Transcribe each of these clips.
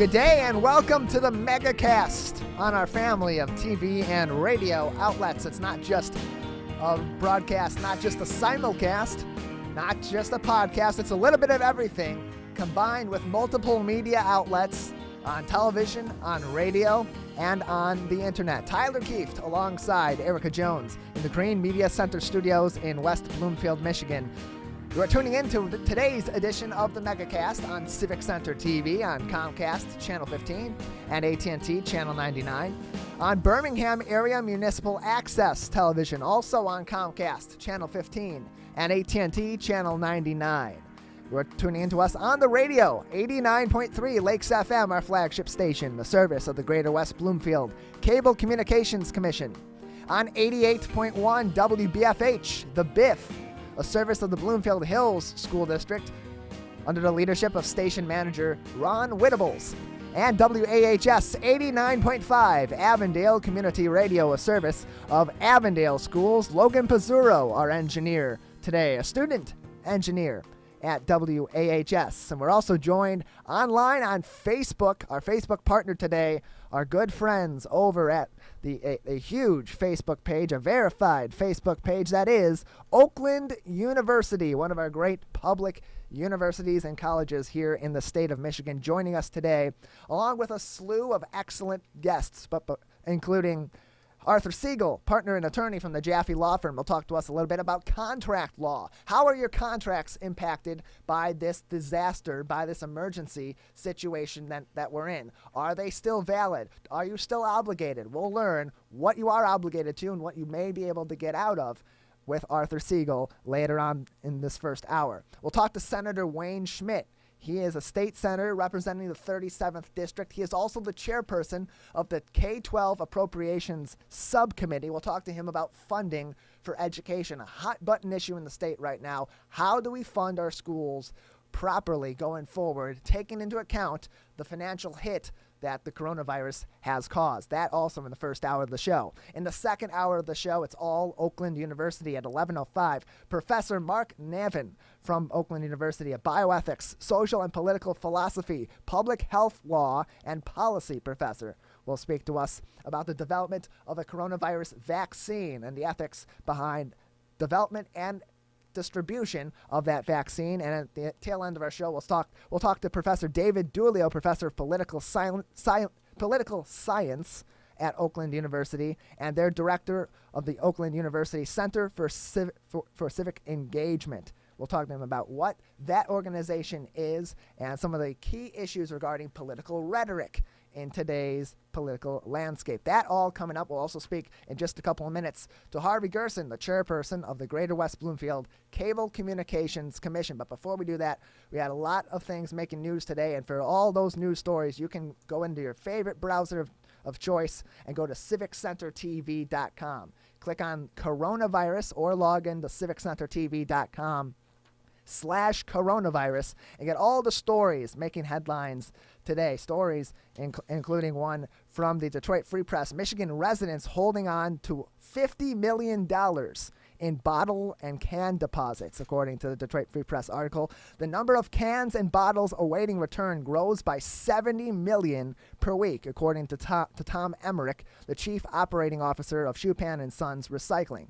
Good day and welcome to the Megacast on our family of TV and radio outlets. It's not just a broadcast, not just a simulcast, not just a podcast. It's a little bit of everything combined with multiple media outlets on television, on radio, and on the internet. Tyler Kieft alongside Erica Jones in the Green Media Center studios in West Bloomfield, Michigan. You are tuning in to today's edition of the Megacast on Civic Center TV on Comcast Channel 15 and AT&T Channel 99, on Birmingham Area Municipal Access Television, also on Comcast Channel 15 and AT&T Channel 99. You are tuning in to us on the radio, 89.3 Lakes FM, our flagship station, the service of the Greater West Bloomfield Cable Communications Commission, on 88.1 WBFH, the BIF, a service of the Bloomfield Hills School District under the leadership of station manager Ron Whittables, and WAHS 89.5 Avondale Community Radio, a service of Avondale Schools. Logan Pizzuro, our engineer today, a student engineer at WAHS. And we're also joined online on Facebook, our Facebook partner today, our good friends over at a huge Facebook page, a verified Facebook page that is Oakland University, one of our great public universities and colleges here in the state of Michigan, joining us today, along with a slew of excellent guests, but including Arthur Siegel, partner and attorney from the Jaffe Law Firm, will talk to us a little bit about contract law. How are your contracts impacted by this disaster, by this emergency situation that we're in? Are they still valid? Are you still obligated? We'll learn what you are obligated to and what you may be able to get out of with Arthur Siegel later on in this first hour. We'll talk to Senator Wayne Schmidt. He is a state senator representing the 37th District. He is also the chairperson of the K-12 Appropriations Subcommittee. We'll talk to him about funding for education, a hot-button issue in the state right now. How do we fund our schools properly going forward, taking into account the financial hit that the coronavirus has caused? That also in the first hour of the show. In the second hour of the show, it's all Oakland University at 11:05. Professor Mark Navin from Oakland University, a bioethics, social and political philosophy, public health law, and policy professor, will speak to us about the development of a coronavirus vaccine and the ethics behind development and distribution of that vaccine. And at the tail end of our show, we'll talk to Professor David Dulio, professor of political science at Oakland University, and their director of the Oakland University Center for Civic Engagement. We'll talk to him about what that organization is and some of the key issues regarding political rhetoric in today's political landscape. That all coming up. We'll also speak in just a couple of minutes to Harvey Gerson, the chairperson of the Greater West Bloomfield Cable Communications Commission. But before we do that, we had a lot of things making news today, and for all those news stories, you can go into your favorite browser of choice and go to civiccentertv.com. Click on coronavirus or log in to civiccentertv.com/coronavirus and get all the stories making headlines today. Stories including one from the Detroit Free Press. Michigan residents holding on to $50 million in bottle and can deposits. According to the Detroit Free Press article, the number of cans and bottles awaiting return grows by 70 million per week, according to Tom Emmerich, the chief operating officer of Schupan & Sons Recycling.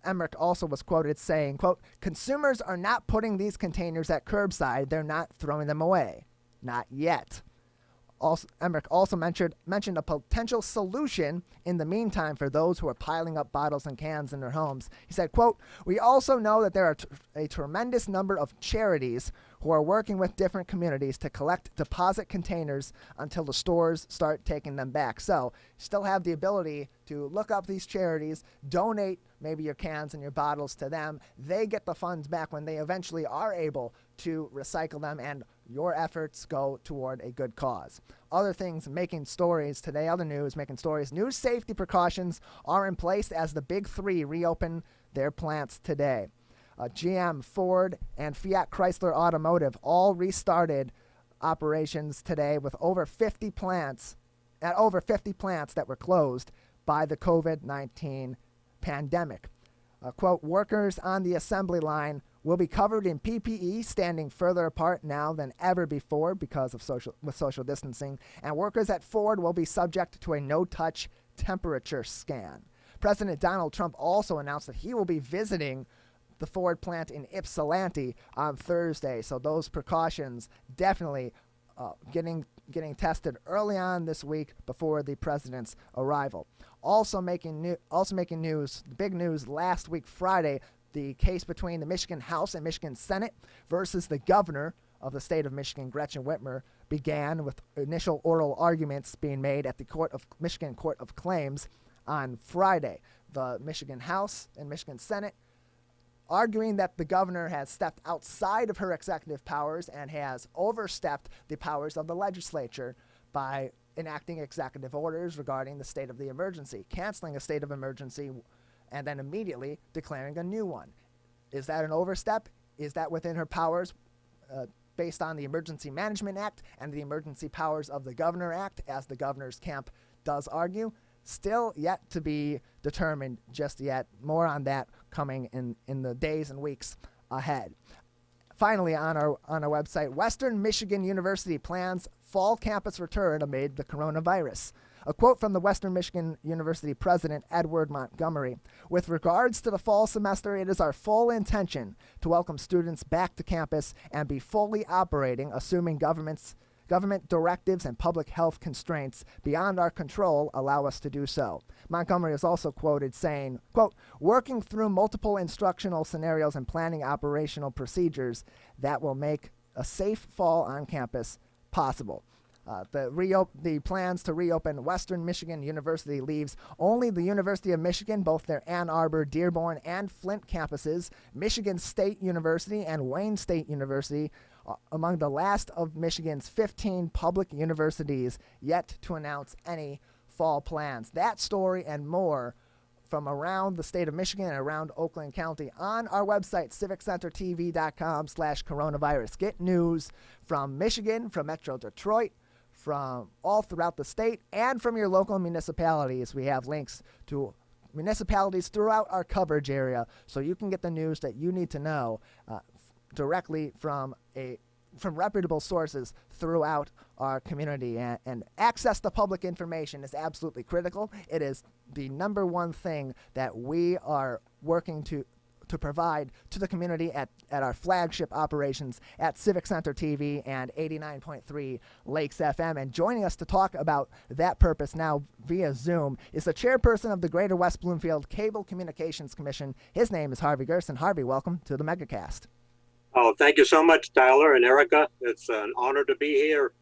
Emmerich also was quoted saying, quote, "Consumers are not putting these containers at curbside. They're not throwing them away. Not yet." Emmerich also mentioned a potential solution in the meantime for those who are piling up bottles and cans in their homes. He said, quote, "We also know that there are a tremendous number of charities who are working with different communities to collect deposit containers until the stores start taking them back." So you still have the ability to look up these charities, donate maybe your cans and your bottles to them. They get the funds back when they eventually are able to recycle them, and your efforts go toward a good cause. Other things making stories today, other news making stories. New safety precautions are in place as the big three reopen their plants today. GM, Ford, and Fiat Chrysler Automotive all restarted operations today with over 50 plants that were closed by the COVID-19 pandemic. Quote, "Workers on the assembly line will be covered in PPE, standing further apart now than ever before because of social distancing, and workers at Ford will be subject to a no-touch temperature scan. President Donald Trump also announced that he will be visiting the Ford plant in Ypsilanti on Thursday, so those precautions definitely getting tested early on this week before the president's arrival. Also making news, big news last week Friday, the case between the Michigan House and Michigan Senate versus the governor of the state of Michigan, Gretchen Whitmer, began with initial oral arguments being made at the Michigan Court of Claims on Friday. The Michigan House and Michigan Senate arguing that the governor has stepped outside of her executive powers and has overstepped the powers of the legislature by enacting executive orders regarding the state of the emergency, canceling a state of emergency, and then immediately declaring a new one. Is that an overstep? Is that within her powers based on the Emergency Management Act and the Emergency Powers of the Governor Act, as the governor's camp does argue? Still yet to be determined just yet. More on that coming in the days and weeks ahead. Finally, on our website, Western Michigan University plans fall campus return amid the coronavirus. A quote from the Western Michigan University president, Edward Montgomery: "With regards to the fall semester, it is our full intention to welcome students back to campus and be fully operating, assuming government directives and public health constraints beyond our control allow us to do so." Montgomery is also quoted saying, quote, "Working through multiple instructional scenarios and planning operational procedures that will make a safe fall on campus possible." The plans to reopen Western Michigan University leaves only the University of Michigan, both their Ann Arbor, Dearborn, and Flint campuses, Michigan State University, and Wayne State University among the last of Michigan's 15 public universities yet to announce any fall plans. That story and more from around the state of Michigan and around Oakland County on our website, civiccentertv.com/coronavirus. Get news from Michigan, from Metro Detroit, from all throughout the state, and from your local municipalities. We have links to municipalities throughout our coverage area, so you can get the news that you need to know directly from reputable sources throughout our community. And access to public information is absolutely critical. It is the number one thing that we are working to provide to the community at our flagship operations at Civic Center TV and 89.3 Lakes FM. And joining us to talk about that purpose now via Zoom is the chairperson of the Greater West Bloomfield Cable Communications Commission. His name is Harvey Gerson. Harvey, welcome to the Megacast. Oh, thank you so much, Tyler and Erica. It's an honor to be here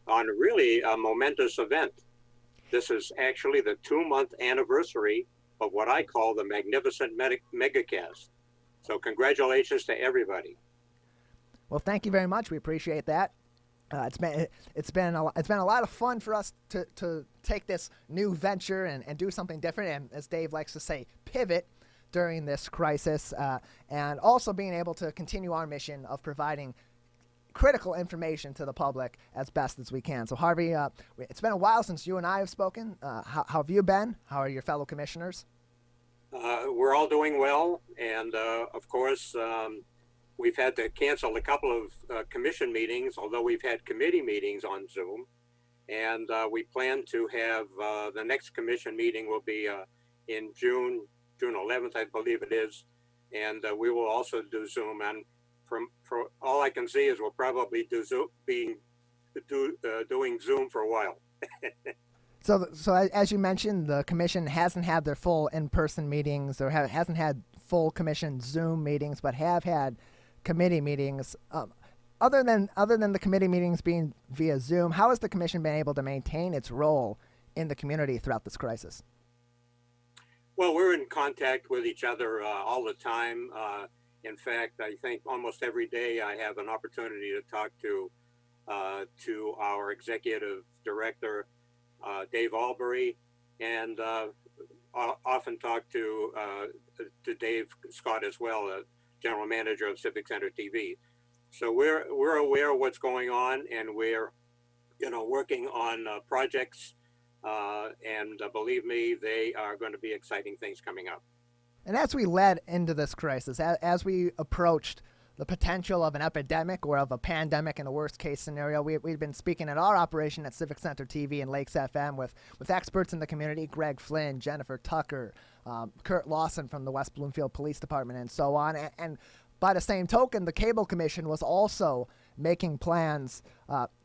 on really a momentous event. This is actually the 2-month anniversary of what I call the Magnificent Megacast. So congratulations to everybody. Well, thank you very much. We appreciate that. It's been a lot of fun for us to take this new venture and do something different, and as Dave likes to say, pivot during this crisis, and also being able to continue our mission of providing critical information to the public as best as we can. So Harvey, it's been a while since you and I have spoken. How have you been? How are your fellow commissioners? We're all doing well, and of course, we've had to cancel a couple of commission meetings, although we've had committee meetings on Zoom, and we plan to have the next commission meeting will be in June 11th, I believe it is, and we will also do Zoom. And from all I can see is we'll probably do Zoom, doing Zoom for a while. So as you mentioned, the commission hasn't had their full in-person meetings, or hasn't had full commission Zoom meetings, but have had committee meetings. Other than the committee meetings being via Zoom, how has the commission been able to maintain its role in the community throughout this crisis? Well, we're in contact with each other all the time. In fact, I think almost every day I have an opportunity to talk to our executive director, Dave Albury, and often talk to Dave Scott as well, general manager of Civic Center TV. So we're aware of what's going on, and we're working on projects. And believe me, they are going to be exciting things coming up. And as we led into this crisis, as we approached the potential of an epidemic or of a pandemic in a worst case scenario. We've been speaking at our operation at Civic Center TV and Lakes FM with experts in the community, Greg Flynn, Jennifer Tucker, Kurt Lawson from the West Bloomfield Police Department, and so on. And by the same token, the Cable Commission was also making plans,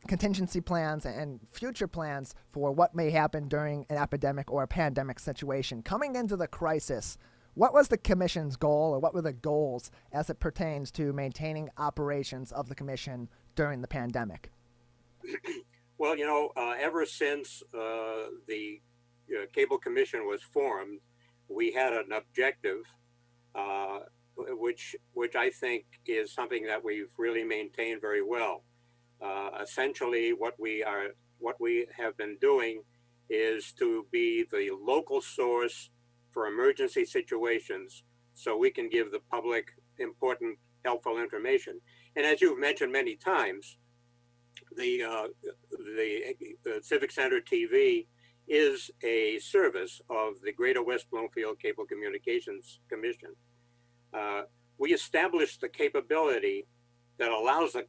contingency plans and future plans for what may happen during an epidemic or a pandemic situation. Coming into the crisis, what was the Commission's goal, or what were the goals as it pertains to maintaining operations of the Commission during the pandemic? Well, ever since the Cable Commission was formed, we had an objective, which I think is something that we've really maintained very well. Essentially, what we have been doing is to be the local source for emergency situations, so we can give the public important, helpful information. And as you've mentioned many times, the Civic Center TV is a service of the Greater West Bloomfield Cable Communications Commission. We established the capability that allows the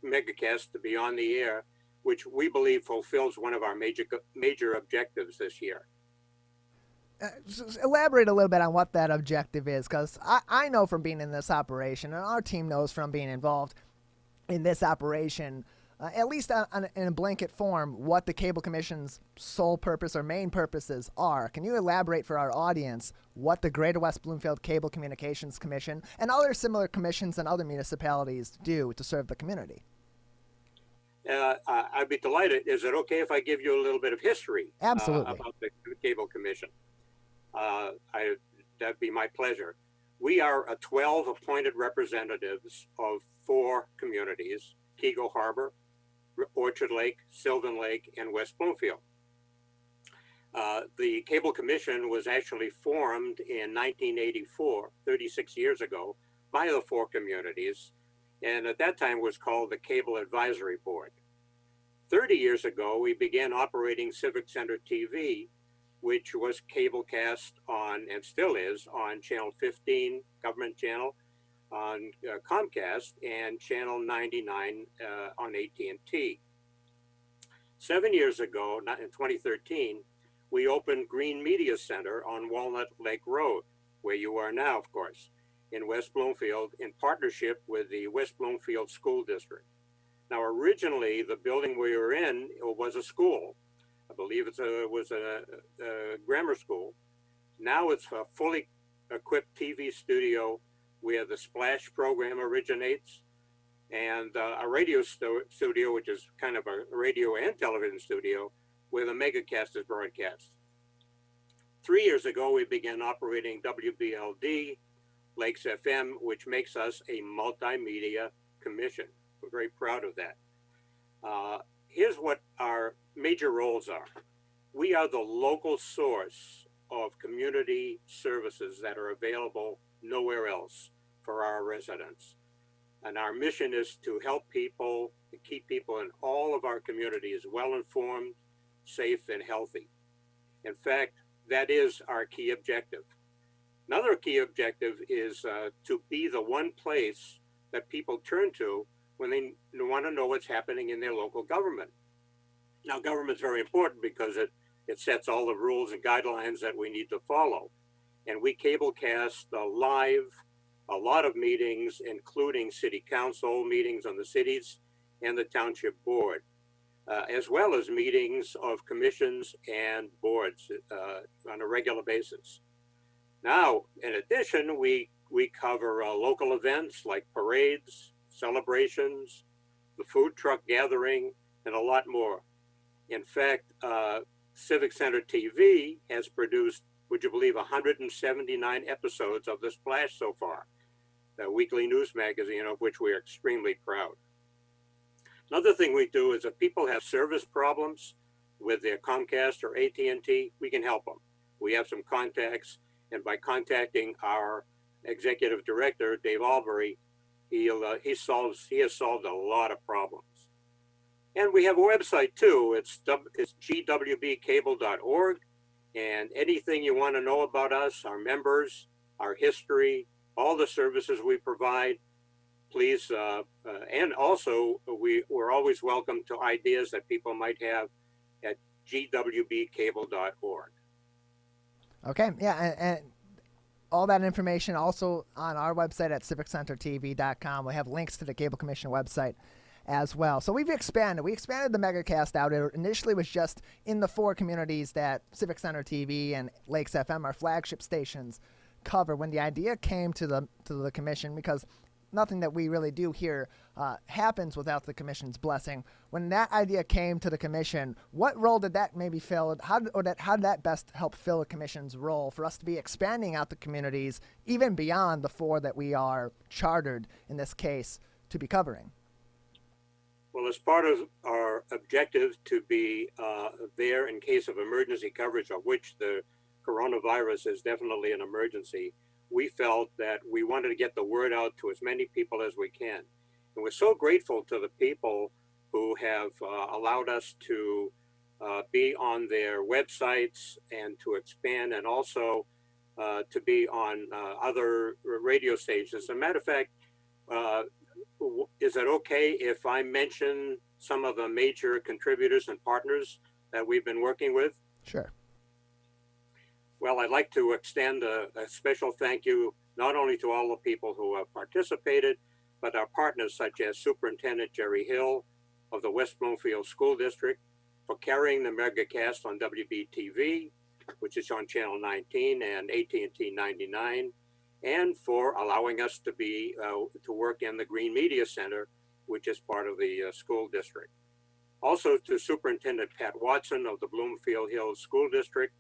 Megacast to be on the air, which we believe fulfills one of our major objectives this year. Elaborate a little bit on what that objective is, because I know from being in this operation, and our team knows from being involved in this operation, at least in a blanket form, what the Cable Commission's sole purpose or main purposes are. Can you elaborate for our audience what the Greater West Bloomfield Cable Communications Commission and other similar commissions and other municipalities do to serve the community? I'd be delighted. Is it okay if I give you a little bit of history? Absolutely. About the Cable Commission? That'd be my pleasure. We are 12 appointed representatives of 4 communities: Keego Harbor, Orchard Lake, Sylvan Lake, and West Bloomfield. The Cable Commission was actually formed in 1984, 36 years ago, by the 4 communities, and at that time was called the Cable Advisory Board. 30 years ago, we began operating Civic Center TV, which was cablecast on, and still is, on Channel 15, government channel, on Comcast, and Channel 99 on AT&T. 7 years ago, in 2013, we opened Green Media Center on Walnut Lake Road, where you are now, of course, in West Bloomfield, in partnership with the West Bloomfield School District. Now, originally, the building we were in was a school. I believe it was a grammar school. Now it's a fully equipped TV studio where the Splash program originates, and a radio studio, which is kind of a radio and television studio, where the Megacast is broadcast. 3 years ago, we began operating WBLD, Lakes FM, which makes us a multimedia commission. We're very proud of that. Here's what our major roles are. We are the local source of community services that are available nowhere else for our residents. And our mission is to help people, to keep people in all of our communities well-informed, safe, and healthy. In fact, that is our key objective. Another key objective is to be the one place that people turn to when they want to know what's happening in their local government. Now, government's very important because it sets all the rules and guidelines that we need to follow. And we cablecast live a lot of meetings, including city council meetings on the cities and the township board, as well as meetings of commissions and boards on a regular basis. Now, in addition, we cover local events like parades, celebrations, the food truck gathering, and a lot more. In fact, Civic Center TV has produced, would you believe, 179 episodes of The Splash so far, the weekly news magazine of which we are extremely proud. Another thing we do is if people have service problems with their Comcast or AT&T, we can help them. We have some contacts, and by contacting our executive director, Dave Albury, he has solved a lot of problems. And we have a website too. It's gwbcable.org, and anything you want to know about us, our members, our history, all the services we provide, please, and also we're always welcome to ideas that people might have at gwbcable.org. Okay, yeah, and all that information also on our website at civiccentertv.com. We have links to the Cable Commission website as well. So we've expanded. We expanded the Megacast out. It initially was just in the 4 communities that Civic Center TV and Lakes FM, our flagship stations, cover. When the idea came to the commission, because nothing that we really do here happens without the commission's blessing. When that idea came to the commission, what role did that maybe fill? How did that best help fill the commission's role for us to be expanding out the communities even beyond the 4 that we are chartered in this case to be covering? Well, as part of our objective to be there in case of emergency coverage, of which the coronavirus is definitely an emergency, we felt that we wanted to get the word out to as many people as we can. And we're so grateful to the people who have allowed us to be on their websites and to expand, and also to be on other radio stations. As a matter of fact, is it okay if I mention some of the major contributors and partners that we've been working with? Sure. Well, I'd like to extend a special thank you not only to all the people who have participated, but our partners such as Superintendent Jerry Hill of the West Bloomfield School District for carrying the Megacast on WBTV, which is on Channel 19 and AT&T 99, and for allowing us to be to work in the Green Media Center, which is part of the school district. Also to Superintendent Pat Watson of the Bloomfield Hills School District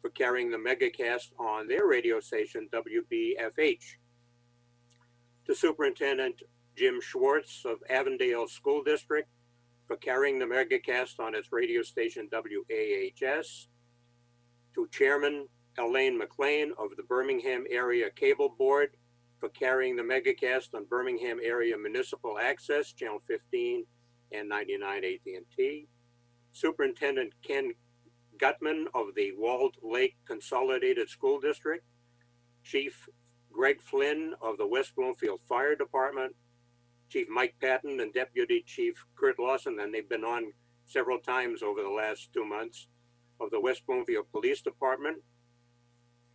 for carrying the Megacast on their radio station, WBFH. To Superintendent Jim Schwartz of Avondale School District for carrying the Megacast on its radio station, WAHS. To Chairman Elaine McLean of the Birmingham Area Cable Board for carrying the Megacast on Birmingham Area Municipal Access, Channel 15 and 99 AT&T. Superintendent Ken Gutman of the Walled Lake Consolidated School District. Chief Greg Flynn of the West Bloomfield Fire Department. Chief Mike Patton and Deputy Chief Kurt Lawson, and they've been on several times over the last 2 months, of the West Bloomfield Police Department.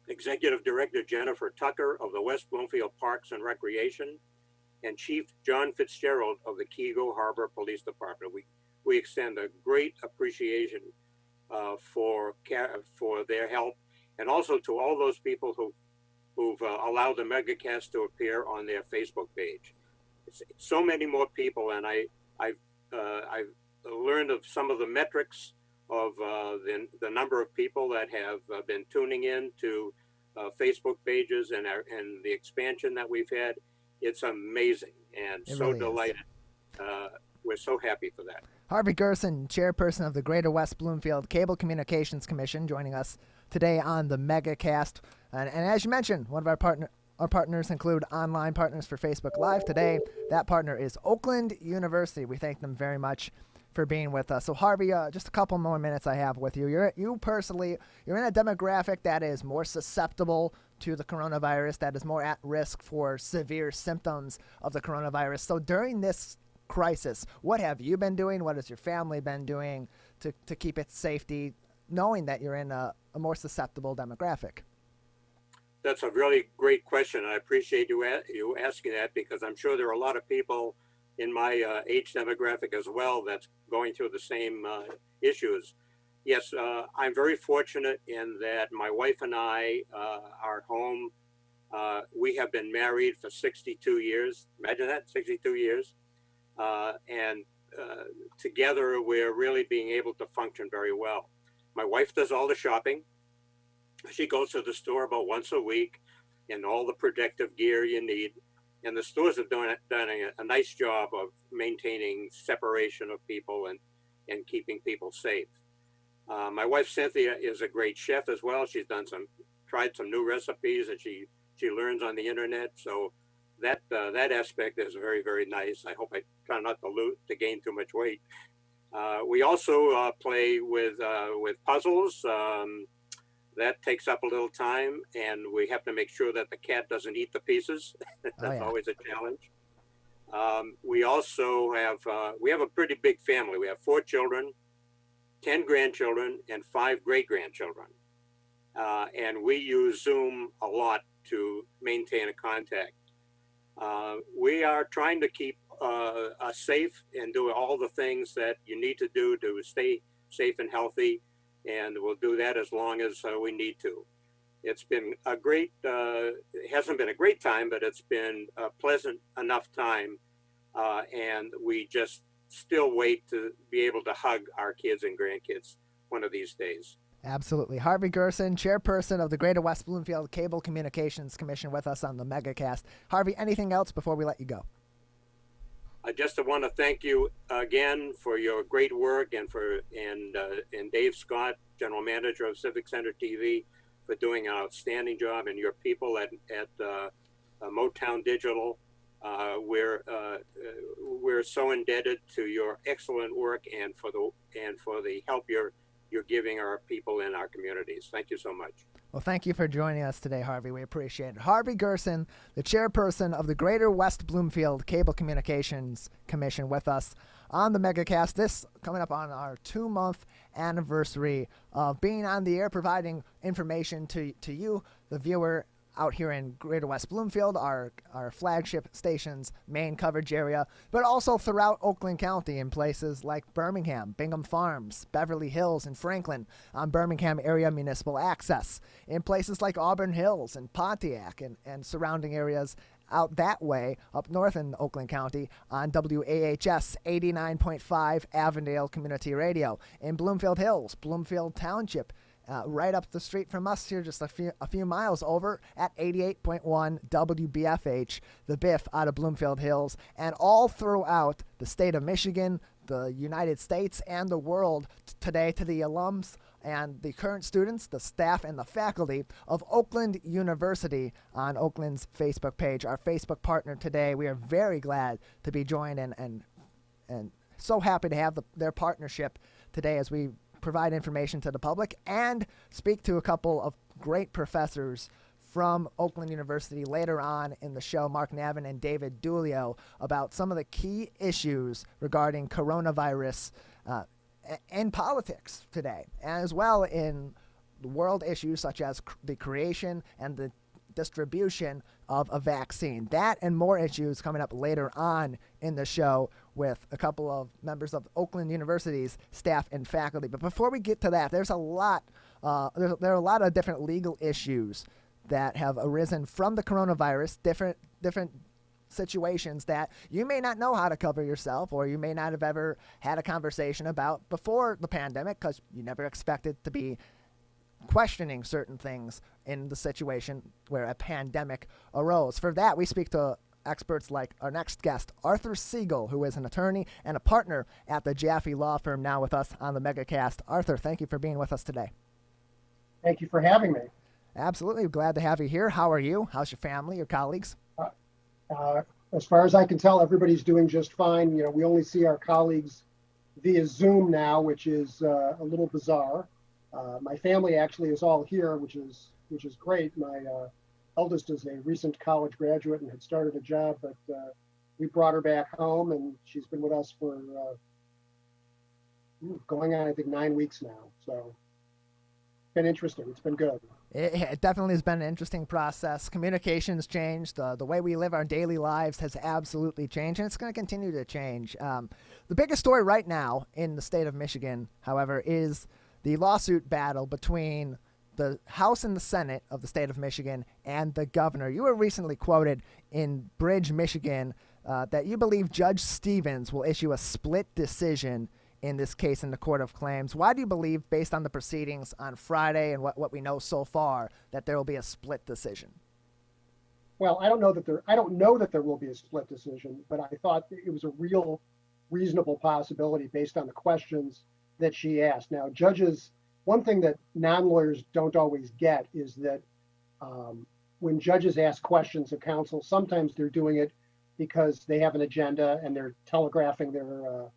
Executive Director Jennifer Tucker of the West Bloomfield Parks and Recreation, and Chief John Fitzgerald of the Keego Harbor Police Department. We extend a great appreciation for their help, and also to all those people who've allowed the Megacast to appear on their Facebook page. It's so many more people, and I've learned of some of the metrics of the number of people that have been tuning in to Facebook pages and the expansion that we've had. It's amazing and it so really delighted. We're so happy for that. Harvey Gerson, Chairperson of the Greater West Bloomfield Cable Communications Commission, joining us today on the Megacast. And as you mentioned, one of our partners include online partners for Facebook Live. Today, that partner is Oakland University. We thank them very much for being with us. So Harvey, just a couple more minutes I have with you. You're in a demographic that is more susceptible to the coronavirus, that is more at risk for severe symptoms of the coronavirus. So during this crisis, what have you been doing? What has your family been doing to keep its safety, knowing that you're in a more susceptible demographic? That's a really great question. I appreciate you asking that, because I'm sure there are a lot of people in my age demographic as well that's going through the same issues. Yes, I'm very fortunate in that my wife and I are home. We have been married for 62 years. Imagine that, 62 years. And together we're really being able to function very well. My wife does all the shopping. She goes to the store about once a week and all the protective gear you need. And the stores have done a nice job of maintaining separation of people and keeping people safe. My wife Cynthia is a great chef as well. She's tried some new recipes that she learns on the internet. So that aspect is very, very nice. I hope I try not to gain too much weight. We also play with puzzles. That takes up a little time, and we have to make sure that the cat doesn't eat the pieces. That's always a challenge. We also have a pretty big family. We have 4 children, 10 grandchildren, and 5 great-grandchildren. And we use Zoom a lot to maintain a contact. We are trying to keep us safe and do all the things that you need to do to stay safe and healthy, and we'll do that as long as we need to. It's been a great, it hasn't been a great time, but it's been a pleasant enough time, and we just still wait to be able to hug our kids and grandkids one of these days. Absolutely. Harvey Gerson, Chairperson of the Greater West Bloomfield Cable Communications Commission, with us on the Megacast. Harvey, anything else before we let you go? I just want to thank you again for your great work, and Dave Scott, General Manager of Civic Center TV, for doing an outstanding job, and your people at Motown Digital. We're so indebted to your excellent work and for the help you're giving our people in our communities. Thank you so much. Well, thank you for joining us today, Harvey. We appreciate it. Harvey Gerson, the Chairperson of the Greater West Bloomfield Cable Communications Commission, with us on the Megacast. This coming up on our 2-month anniversary of being on the air, providing information to you, the viewer, out here in Greater West Bloomfield, our flagship station's main coverage area, but also throughout Oakland County in places like Birmingham, Bingham Farms, Beverly Hills, and Franklin on Birmingham area municipal access, in places like Auburn Hills and Pontiac and surrounding areas out that way, up north in Oakland County on WAHS 89.5 Avondale Community Radio, in Bloomfield Hills, Bloomfield Township, right up the street from us here, just a few miles over at 88.1 WBFH, the Biff out of Bloomfield Hills, and all throughout the state of Michigan, the United States, and the world today, to the alums and the current students, the staff, and the faculty of Oakland University on Oakland's Facebook page, our Facebook partner today. We are very glad to be joined and so happy to have their partnership today as we provide information to the public and speak to a couple of great professors from Oakland University later on in the show, Mark Navin and David Dulio, about some of the key issues regarding coronavirus and politics today, as well in world issues such as the creation and the distribution of a vaccine. That and more issues coming up later on in the show with a couple of members of Oakland University's staff and faculty. But before we get to that, there's a lot there are a lot of different legal issues that have arisen from the coronavirus, different situations that you may not know how to cover yourself, or you may not have ever had a conversation about before the pandemic because you never expected to be questioning certain things in the situation where a pandemic arose. For that, we speak to experts like our next guest, Arthur Siegel, who is an attorney and a partner at the Jaffe Law Firm, now with us on the Megacast. Arthur, thank you for being with us today. Thank you for having me. Absolutely. Glad to have you here. How are you? How's your family, your colleagues? As far as I can tell, everybody's doing just fine. You know, we only see our colleagues via Zoom now, which is a little bizarre. My family actually is all here, which is great. My eldest is a recent college graduate and had started a job, but we brought her back home, and she's been with us for going on, I think, 9 weeks now. So it's been interesting. It's been good. It definitely has been an interesting process. Communications changed. The way we live our daily lives has absolutely changed, and it's going to continue to change. The biggest story right now in the state of Michigan, however, is the lawsuit battle between the House and the Senate of the state of Michigan and the governor. You were recently quoted in Bridge, Michigan, that you believe Judge Stevens will issue a split decision in this case in the Court of Claims. Why do you believe, based on the proceedings on Friday and what we know so far, that there will be a split decision? Well, I don't know that there will be a split decision, but I thought it was a real reasonable possibility based on the questions that she asked. Now, judges, one thing that non-lawyers don't always get is that when judges ask questions of counsel, sometimes they're doing it because they have an agenda and they're telegraphing their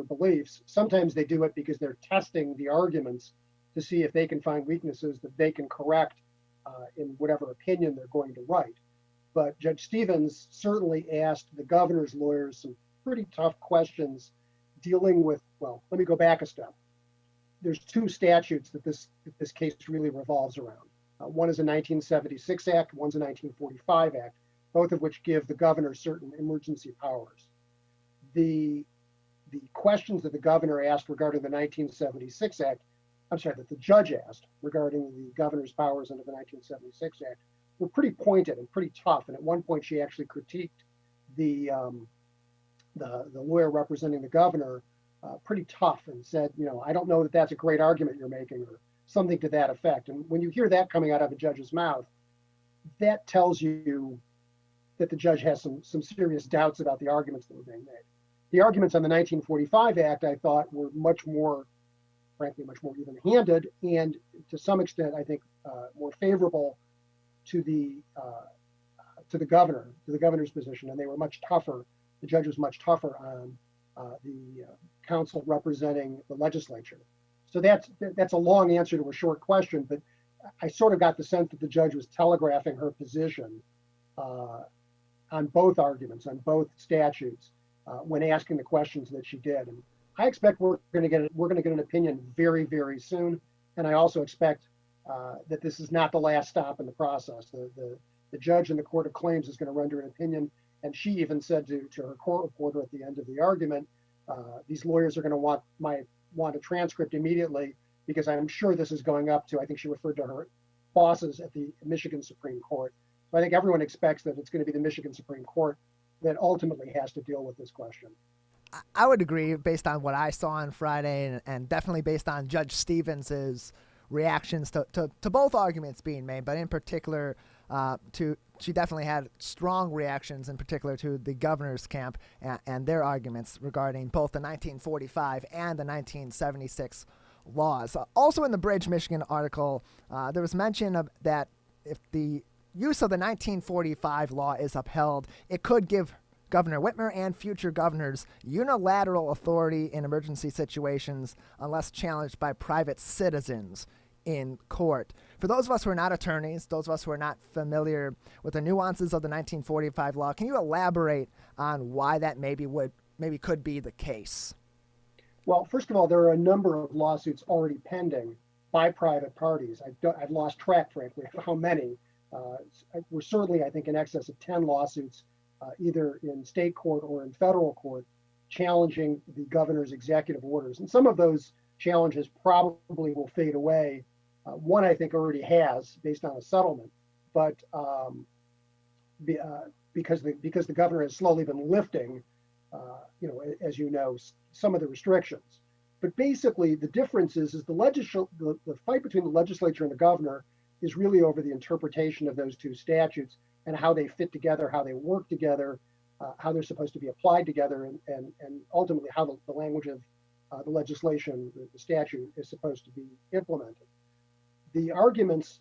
beliefs. Sometimes they do it because they're testing the arguments to see if they can find weaknesses that they can correct in whatever opinion they're going to write. but Judge Stevens certainly asked the governor's lawyers some pretty tough questions dealing with, well, let me go back a step. There's two statutes that this case really revolves around. One is a 1976 Act, one's a 1945 Act, both of which give the governor certain emergency powers. The questions that the governor asked regarding the 1976 Act, that the judge asked regarding the governor's powers under the 1976 Act were pretty pointed and pretty tough. And at one point, she actually critiqued the lawyer representing the governor pretty tough and said, I don't know that that's a great argument you're making, or something to that effect. And when you hear that coming out of a judge's mouth, that tells you that the judge has some serious doubts about the arguments that were being made. The arguments on the 1945 Act, I thought, were frankly, much more even-handed, and to some extent, I think, more favorable to the governor's position, and they were much tougher. The judge was much tougher on the counsel representing the legislature. So that's a long answer to a short question, but I sort of got the sense that the judge was telegraphing her position on both arguments, on both statutes, when asking the questions that she did. And I expect we're going to get an opinion very, very soon. And I also expect that this is not the last stop in the process. The judge in the Court of Claims is going to render an opinion, and she even said to her court reporter at the end of the argument, these lawyers are going to want a transcript immediately, because I'm sure this is going up to, I think she referred to her bosses at the Michigan Supreme Court. So I think everyone expects that it's going to be the Michigan Supreme Court that ultimately has to deal with this question. I would agree based on what I saw on Friday, and definitely based on Judge Stevens's reactions to both arguments being made, but in particular she definitely had strong reactions in particular to the governor's camp and their arguments regarding both the 1945 and the 1976 laws. Also in the Bridge, Michigan article, there was mention of that if the use of the 1945 law is upheld, it could give Governor Whitmer and future governors unilateral authority in emergency situations unless challenged by private citizens in court. For those of us who are not attorneys, those of us who are not familiar with the nuances of the 1945 law, can you elaborate on why that maybe could be the case? Well, first of all, there are a number of lawsuits already pending by private parties. I've lost track, frankly, of how many. We're certainly, I think, in excess of 10 lawsuits, either in state court or in federal court, challenging the governor's executive orders. And some of those challenges probably will fade away. One, I think, already has, based on a settlement, but because the governor has slowly been lifting, as you know, some of the restrictions. But basically, the difference is the fight between the legislature and the governor is really over the interpretation of those two statutes and how they fit together, how they work together, how they're supposed to be applied together, and ultimately how the language of the legislation, the statute, is supposed to be implemented. The arguments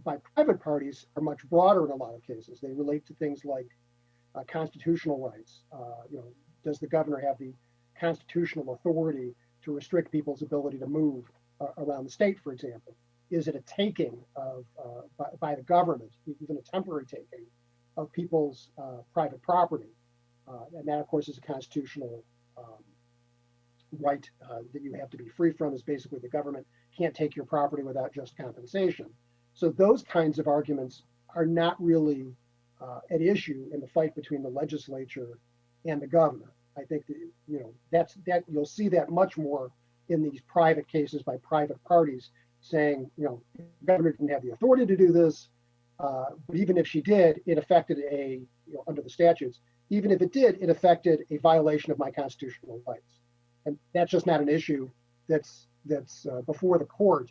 by private parties are much broader in a lot of cases. They relate to things like constitutional rights. Does the governor have the constitutional authority to restrict people's ability to move around the state, for example? Is it a taking by the government, even a temporary taking, of people's private property? And that, of course, is a constitutional right that you have to be free from. Is basically the government can't take your property without just compensation. So those kinds of arguments are not really at issue in the fight between the legislature and the governor. I think that you'll see that much more in these private cases by private parties saying, the governor didn't have the authority to do this, but even if she did, it affected under the statutes, even if it did, it affected a violation of my constitutional rights. And that's just not an issue that's before the court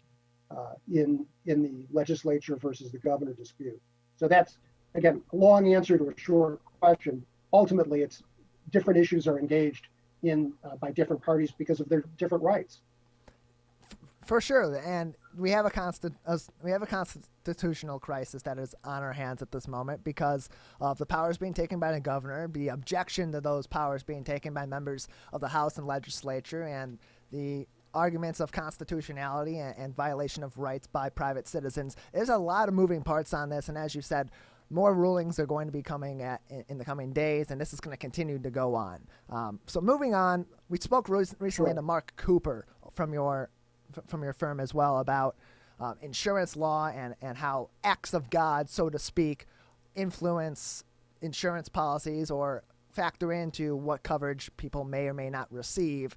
in the legislature versus the governor dispute. So that's, again, a long answer to a short question. Ultimately, it's different issues are engaged in by different parties because of their different rights. For sure, and we have a constitutional crisis that is on our hands at this moment because of the powers being taken by the governor, the objection to those powers being taken by members of the House and legislature, and the arguments of constitutionality and violation of rights by private citizens. There's a lot of moving parts on this, and as you said, more rulings are going to be coming in the coming days, and this is going to continue to go on. So moving on, we spoke recently to Mark Cooper from your firm as well about insurance law and how acts of God, so to speak, influence insurance policies or factor into what coverage people may or may not receive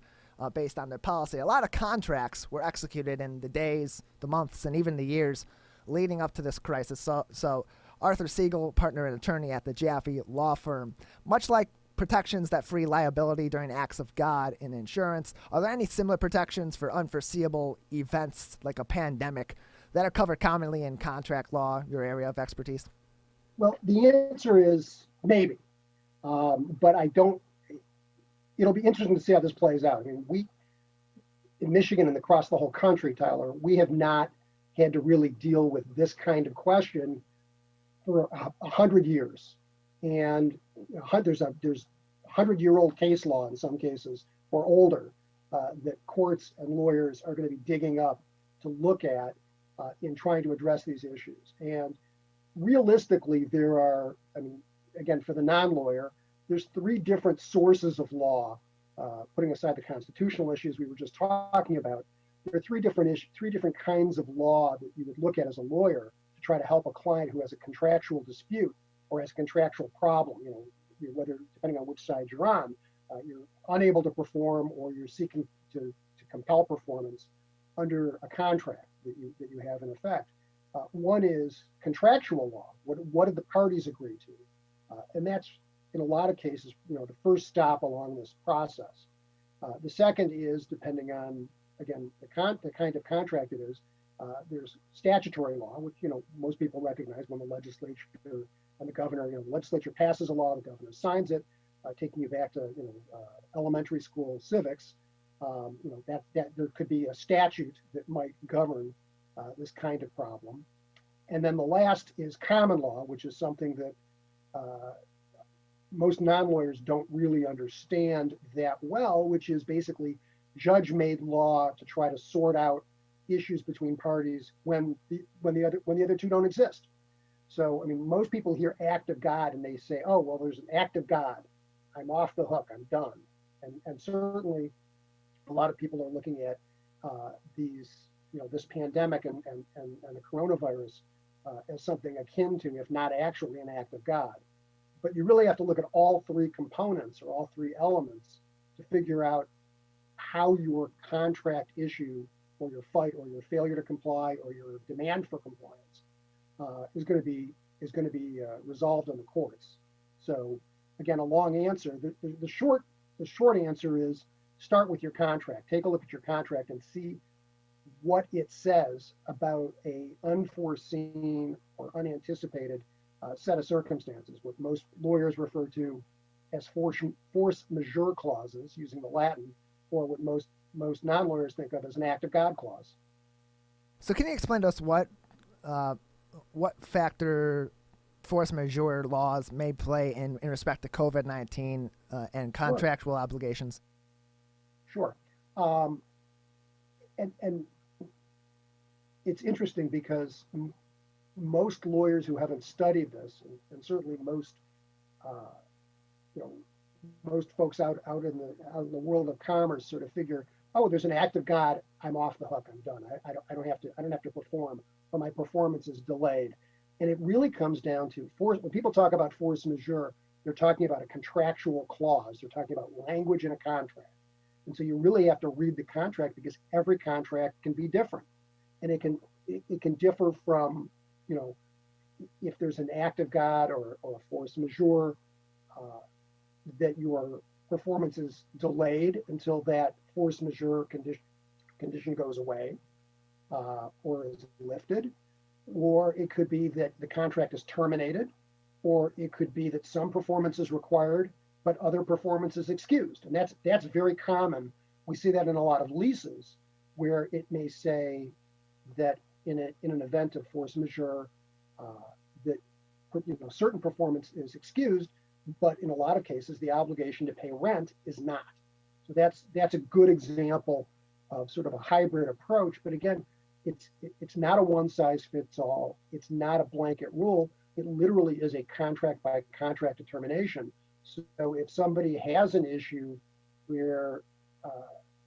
based on their policy. A lot of contracts were executed in the days, the months, and even the years leading up to this crisis. So Arthur Siegel, partner and attorney at the Jaffe Law Firm, much like protections that free liability during acts of God in insurance, are there any similar protections for unforeseeable events like a pandemic that are covered commonly in contract law, your area of expertise? Well, the answer is maybe, but I don't. It'll be interesting to see how this plays out. I mean, we in Michigan and across the whole country, Tyler, we have not had to really deal with this kind of question for 100 years, and there's 100-year-old case law in some cases or older that courts and lawyers are going to be digging up to look at in trying to address these issues. And realistically, there are, I mean, again, for the non-lawyer, there's 3 different sources of law, putting aside the constitutional issues we were just talking about. There are 3 different kinds of law that you would look at as a lawyer to try to help a client who has a contractual dispute or has a contractual problem, whether, depending on which side you're on, you're unable to perform or you're seeking to compel performance under a contract that you have in effect. One is contractual law. What did the parties agree to? And that's, in a lot of cases, the first stop along this process. The second is, depending on, again, the kind of contract it is, there's statutory law, which, most people recognize when the legislature and the governor, the legislature passes a law, the governor signs it, taking you back to, elementary school civics, that there could be a statute that might govern this kind of problem. And then the last is common law, which is something that most non-lawyers don't really understand that well, which is basically judge-made law to try to sort out issues between parties when the other two don't exist. So, I mean, most people hear act of God and they say, oh, well, there's an act of God. I'm off the hook. I'm done. And certainly a lot of people are looking at this pandemic and the coronavirus as something akin to, if not actually, an act of God. But you really have to look at all 3 components or all 3 elements to figure out how your contract issue or your fight or your failure to comply or your demand for compliance is going to be resolved in the courts. So again, a long answer. The short answer is start with your contract. Take a look at your contract and see what it says about a unforeseen or unanticipated set of circumstances, what most lawyers refer to as force majeure clauses, using the Latin, or what most non-lawyers think of as an act of God clause. So can you explain to us what factor force majeure laws may play in respect to COVID-19 and contractual obligations? Sure. And it's interesting because most lawyers who haven't studied this, and certainly most folks out in the world of commerce sort of figure, oh, there's an act of God, I'm off the hook, I'm done. I don't have to perform, or my performance is delayed. And it really comes down to when people talk about force majeure, they're talking about a contractual clause. They're talking about language in a contract. And so you really have to read the contract because every contract can be different. And it can differ from, if there's an act of God or a force majeure, that your performance is delayed until that force majeure condition goes away or is lifted. Or it could be that the contract is terminated, or it could be that some performance is required, but other performance is excused. And that's very common. We see that in a lot of leases where it may say that in an event of force majeure, that certain performance is excused, but in a lot of cases, the obligation to pay rent is not. So that's a good example of sort of a hybrid approach. But again, it's not a one size fits all. It's not a blanket rule. it literally is a contract by contract determination. So if somebody has an issue where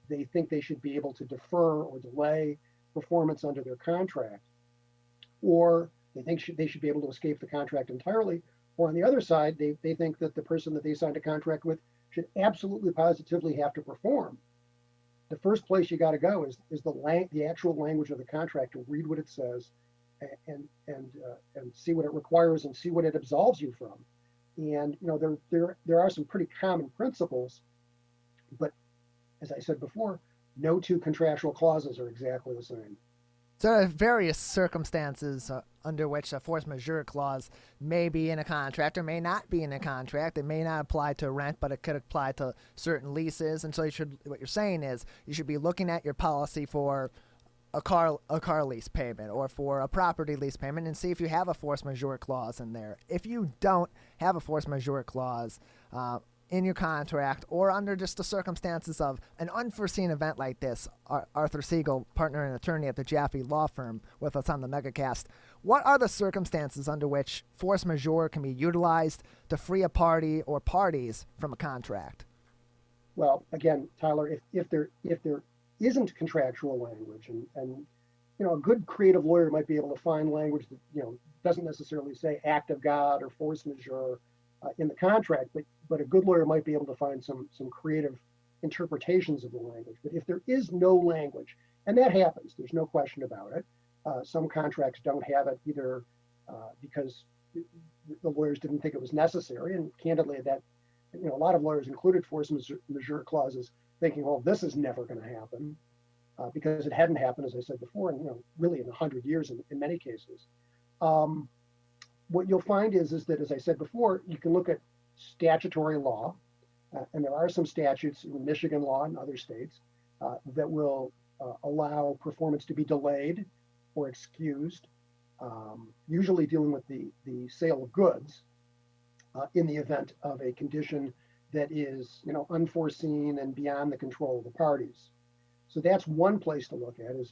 they think they should be able to defer or delay performance under their contract, or they think they should be able to escape the contract entirely, or on the other side, they think that the person that they signed a contract with should absolutely positively have to perform, the first place you got to go is the actual language of the contract, to read what it says and see what it requires and see what it absolves you from. And there are some pretty common principles, but as I said before, no two contractual clauses are exactly the same. So there are various circumstances under which a force majeure clause may be in a contract or may not be in a contract. It may not apply to rent, but it could apply to certain leases. And so what you're saying is you should be looking at your policy for a car lease payment or for a property lease payment and see if you have a force majeure clause in there. If you don't have a force majeure clause in your contract, or under just the circumstances of an unforeseen event like this, Arthur Siegel, partner and attorney at the Jaffe Law Firm, with us on the Megacast, what are the circumstances under which force majeure can be utilized to free a party or parties from a contract? Well, again, Tyler, if there isn't contractual language, and a good creative lawyer might be able to find language that doesn't necessarily say act of God or force majeure in the contract, but a good lawyer might be able to find some creative interpretations of the language. But if there is no language, and that happens, there's no question about it. Some contracts don't have it either because the lawyers didn't think it was necessary, and candidly, that a lot of lawyers included force majeure clauses, thinking, well, this is never going to happen, because it hadn't happened, as I said before, and really in 100 years in many cases. What you'll find is that, as I said before, you can look at statutory law, and there are some statutes in Michigan law and other states that will allow performance to be delayed or excused, usually dealing with the sale of goods in the event of a condition that is unforeseen and beyond the control of the parties. So that's one place to look at and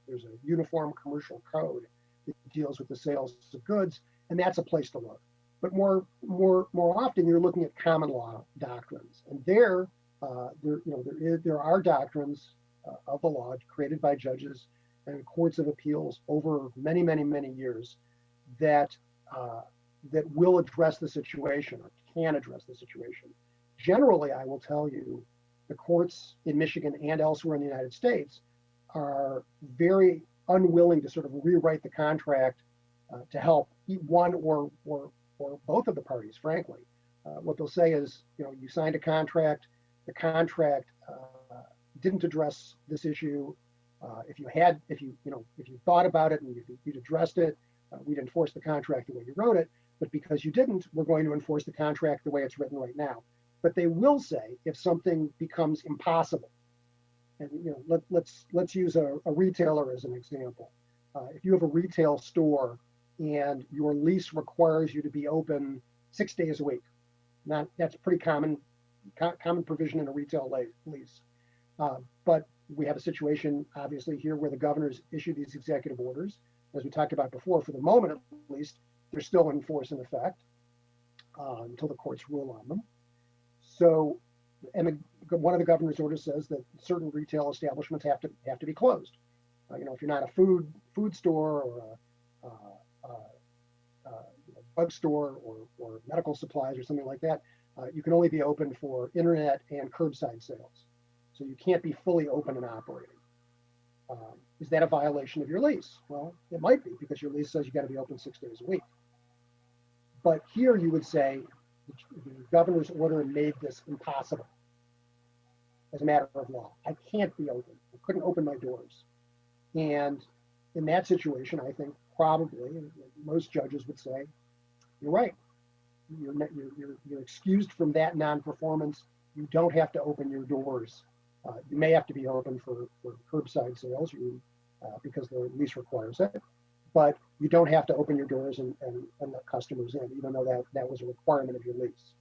there's a uniform commercial code that deals with the sales of goods, and that's a place to look. But more often, you're looking at common law doctrines, and there are doctrines of the law created by judges and courts of appeals over many years that will address the situation or can address the situation. Generally, I will tell you, the courts in Michigan and elsewhere in the United States are very unwilling to sort of rewrite the contract to help one or both of the parties, frankly. What they'll say is, you signed a contract, the contract didn't address this issue. If you thought about it and you'd addressed it, we'd enforce the contract the way you wrote it. But because you didn't, we're going to enforce the contract the way it's written right now. But they will say if something becomes impossible, and let's use a retailer as an example. If you have a retail store and your lease requires you to be open 6 days a week, that's pretty common provision in a retail lease. But we have a situation, obviously, here where the governors issue these executive orders. As we talked about before, for the moment at least, they're still in force in effect until the courts rule on them. So, and one of the governor's orders says that certain retail establishments have to be closed. If you're not a food store or a drug store or medical supplies or something like that, you can only be open for internet and curbside sales. So you can't be fully open and operating. Is that a violation of your lease? Well, it might be, because your lease says you got to be open 6 days a week. But here you would say the governor's order made this impossible as a matter of law. I can't be open. I couldn't open my doors. And in that situation, I think probably most judges would say, you're right. You're excused from that non-performance. You don't have to open your doors. You may have to be open for curbside sales because the lease requires it, but you don't have to open your doors and let customers in, even though that was a requirement of your lease.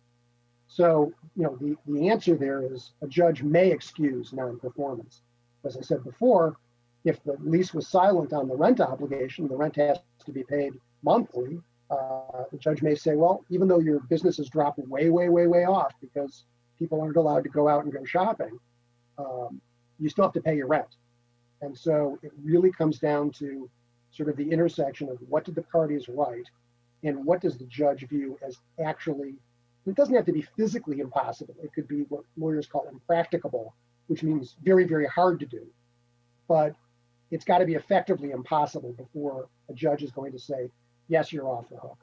So, the answer there is a judge may excuse non-performance. As I said before, if the lease was silent on the rent obligation, the rent has to be paid monthly, the judge may say, well, even though your business has dropped way, way, way, way off because people aren't allowed to go out and go shopping, you still have to pay your rent. And so it really comes down to sort of the intersection of what did the parties write and what does the judge view as actually, it doesn't have to be physically impossible. It could be what lawyers call impracticable, which means very, very hard to do. But it's got to be effectively impossible before a judge is going to say, yes, you're off the hook.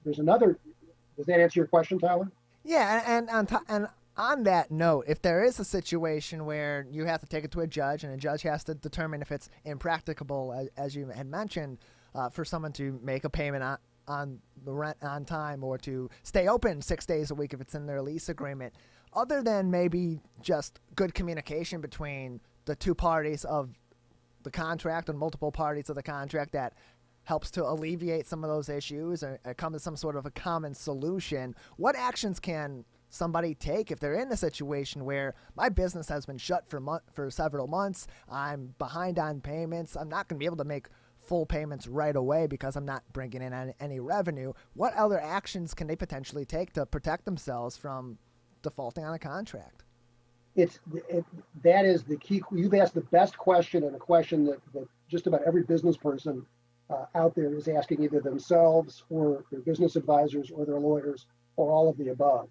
There's another, does that answer your question, Tyler? Yeah, and on that note, if there is a situation where you have to take it to a judge and a judge has to determine if it's impracticable, as you had mentioned, for someone to make a payment on the rent on time or to stay open 6 days a week if it's in their lease agreement, other than maybe just good communication between the two parties of the contract and multiple parties of the contract that helps to alleviate some of those issues or come to some sort of a common solution, what actions can somebody take if they're in a situation where my business has been shut for several months, I'm behind on payments, I'm not going to be able to make full payments right away because I'm not bringing in any revenue? What other actions can they potentially take to protect themselves from defaulting on a contract? That is the key. You've asked the best question, and a question that just about every business person out there is asking either themselves or their business advisors or their lawyers or all of the above.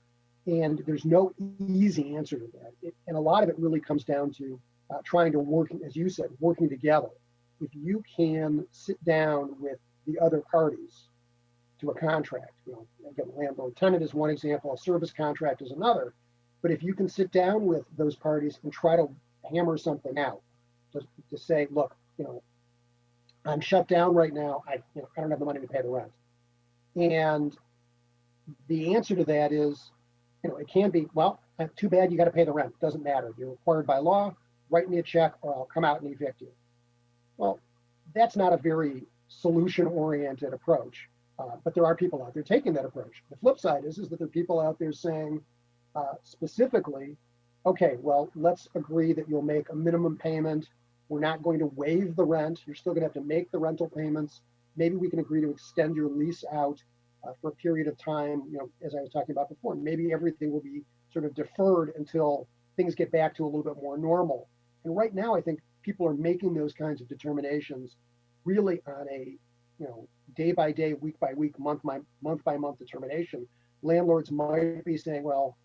And there's no easy answer to that. And a lot of it really comes down to trying to work, as you said, working together. If you can sit down with the other parties to a contract, again, landlord-tenant is one example, a service contract is another. But if you can sit down with those parties and try to hammer something out, to say, look, I'm shut down right now. I don't have the money to pay the rent. And the answer to that is, it can be, well, too bad, you got to pay the rent. Doesn't matter. You're required by law. Write me a check or I'll come out and evict you. Well, that's not a very solution-oriented approach. But there are people out there taking that approach. The flip side is that there are people out there saying, specifically, okay, well, let's agree that you'll make a minimum payment. We're not going to waive the rent. You're still going to have to make the rental payments. Maybe we can agree to extend your lease out for a period of time, as I was talking about before. Maybe everything will be sort of deferred until things get back to a little bit more normal. And right now, I think people are making those kinds of determinations really on a day by day, week by week, month by month determination. Landlords might be saying, well,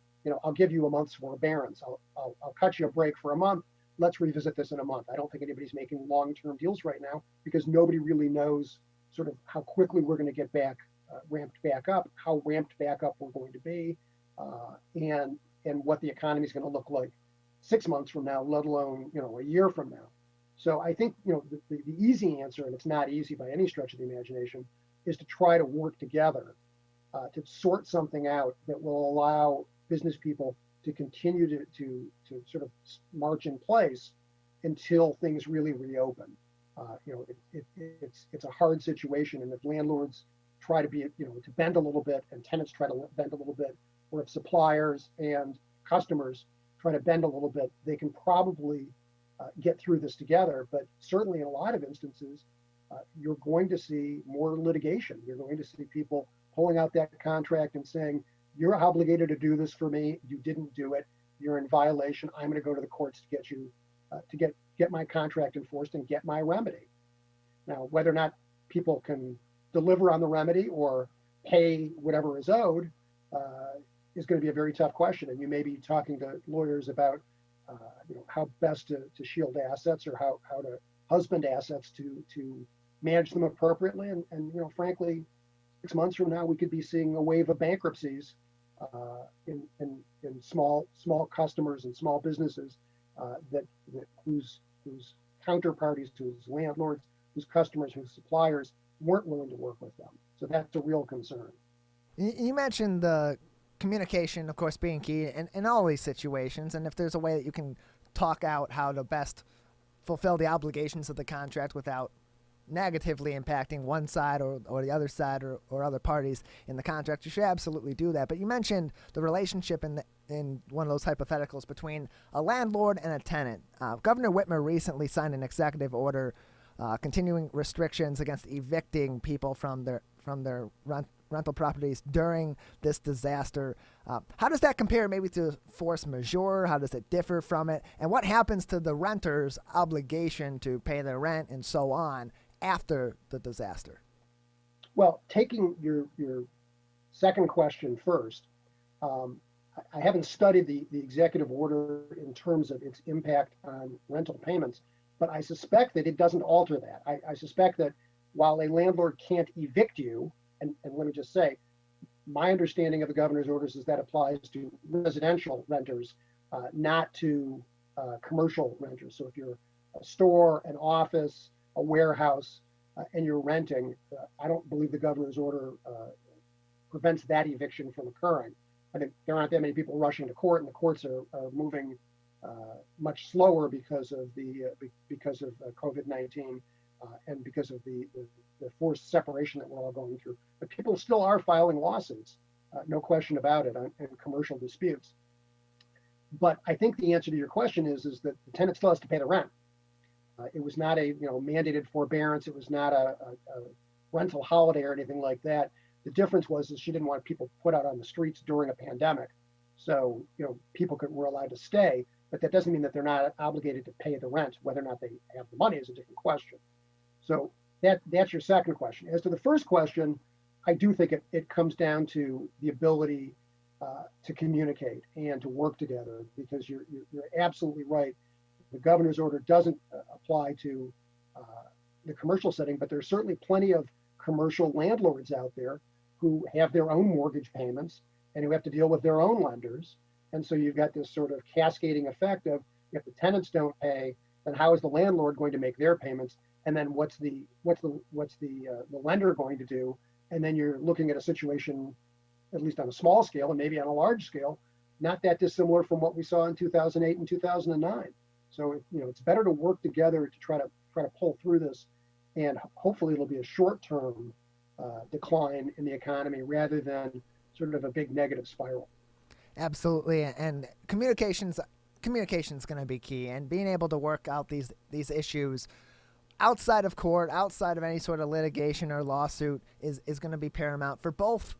I'll give you a month's forbearance. I'll cut you a break for a month. Let's revisit this in a month. I don't think anybody's making long-term deals right now because nobody really knows sort of how quickly we're going to get back, ramped back up, how ramped back up we're going to be, and what the economy is going to look like 6 months from now, let alone, a year from now. So I think, the easy answer, and it's not easy by any stretch of the imagination, is to try to work together to sort something out that will allow business people to continue to sort of march in place until things really reopen. It's a hard situation, and if landlords try to be, to bend a little bit, and tenants try to bend a little bit, or if suppliers and customers try to bend a little bit, they can probably get through this together. But certainly in a lot of instances, you're going to see more litigation. You're going to see people pulling out that contract and saying, you're obligated to do this for me. You didn't do it. You're in violation. I'm going to go to the courts to get you, to get my contract enforced and get my remedy. Now, whether or not people can deliver on the remedy or pay whatever is owed is going to be a very tough question. And you may be talking to lawyers about, how best to shield assets or how to husband assets to manage them appropriately. And frankly, 6 months from now, we could be seeing a wave of bankruptcies in small customers and small businesses that whose counterparties, whose landlords, whose customers, whose suppliers weren't willing to work with them. So that's a real concern. You mentioned the communication, of course, being key in all these situations, and if there's a way that you can talk out how to best fulfill the obligations of the contract without negatively impacting one side or the other side or other parties in the contract, you should absolutely do that. But you mentioned the relationship in one of those hypotheticals between a landlord and a tenant. Governor Whitmer recently signed an executive order continuing restrictions against evicting people from their rental properties during this disaster. How does that compare maybe to force majeure? How does it differ from it? And what happens to the renter's obligation to pay their rent and so on after the disaster? Well, taking your second question first, I haven't studied the executive order in terms of its impact on rental payments, but I suspect that it doesn't alter that. I suspect that while a landlord can't evict you, and let me just say, my understanding of the governor's orders is that applies to residential renters, not to commercial renters. So if you're a store, an office, a warehouse, and you're renting, I don't believe the governor's order prevents that eviction from occurring. I think there aren't that many people rushing to court, and the courts are moving much slower because of COVID-19 and because of the forced separation that we're all going through. But people still are filing lawsuits, no question about it, in commercial disputes. But I think the answer to your question is that the tenant still has to pay the rent. It was not a mandated forbearance. It was not a rental holiday or anything like that. The difference was that she didn't want people put out on the streets during a pandemic. So, people were allowed to stay, but that doesn't mean that they're not obligated to pay the rent. Whether or not they have the money is a different question. So that's your second question. As to the first question, I do think it comes down to the ability to communicate and to work together, because you're absolutely right. The governor's order doesn't apply to the commercial setting, but there's certainly plenty of commercial landlords out there who have their own mortgage payments and who have to deal with their own lenders. And so you've got this sort of cascading effect of, if the tenants don't pay, then how is the landlord going to make their payments? And then what's the lender going to do? And then you're looking at a situation, at least on a small scale and maybe on a large scale, not that dissimilar from what we saw in 2008 and 2009. So it's better to work together to try to pull through this, and hopefully it'll be a short-term decline in the economy rather than sort of a big negative spiral. Absolutely, and communication's going to be key, and being able to work out these issues outside of court, outside of any sort of litigation or lawsuit is going to be paramount for both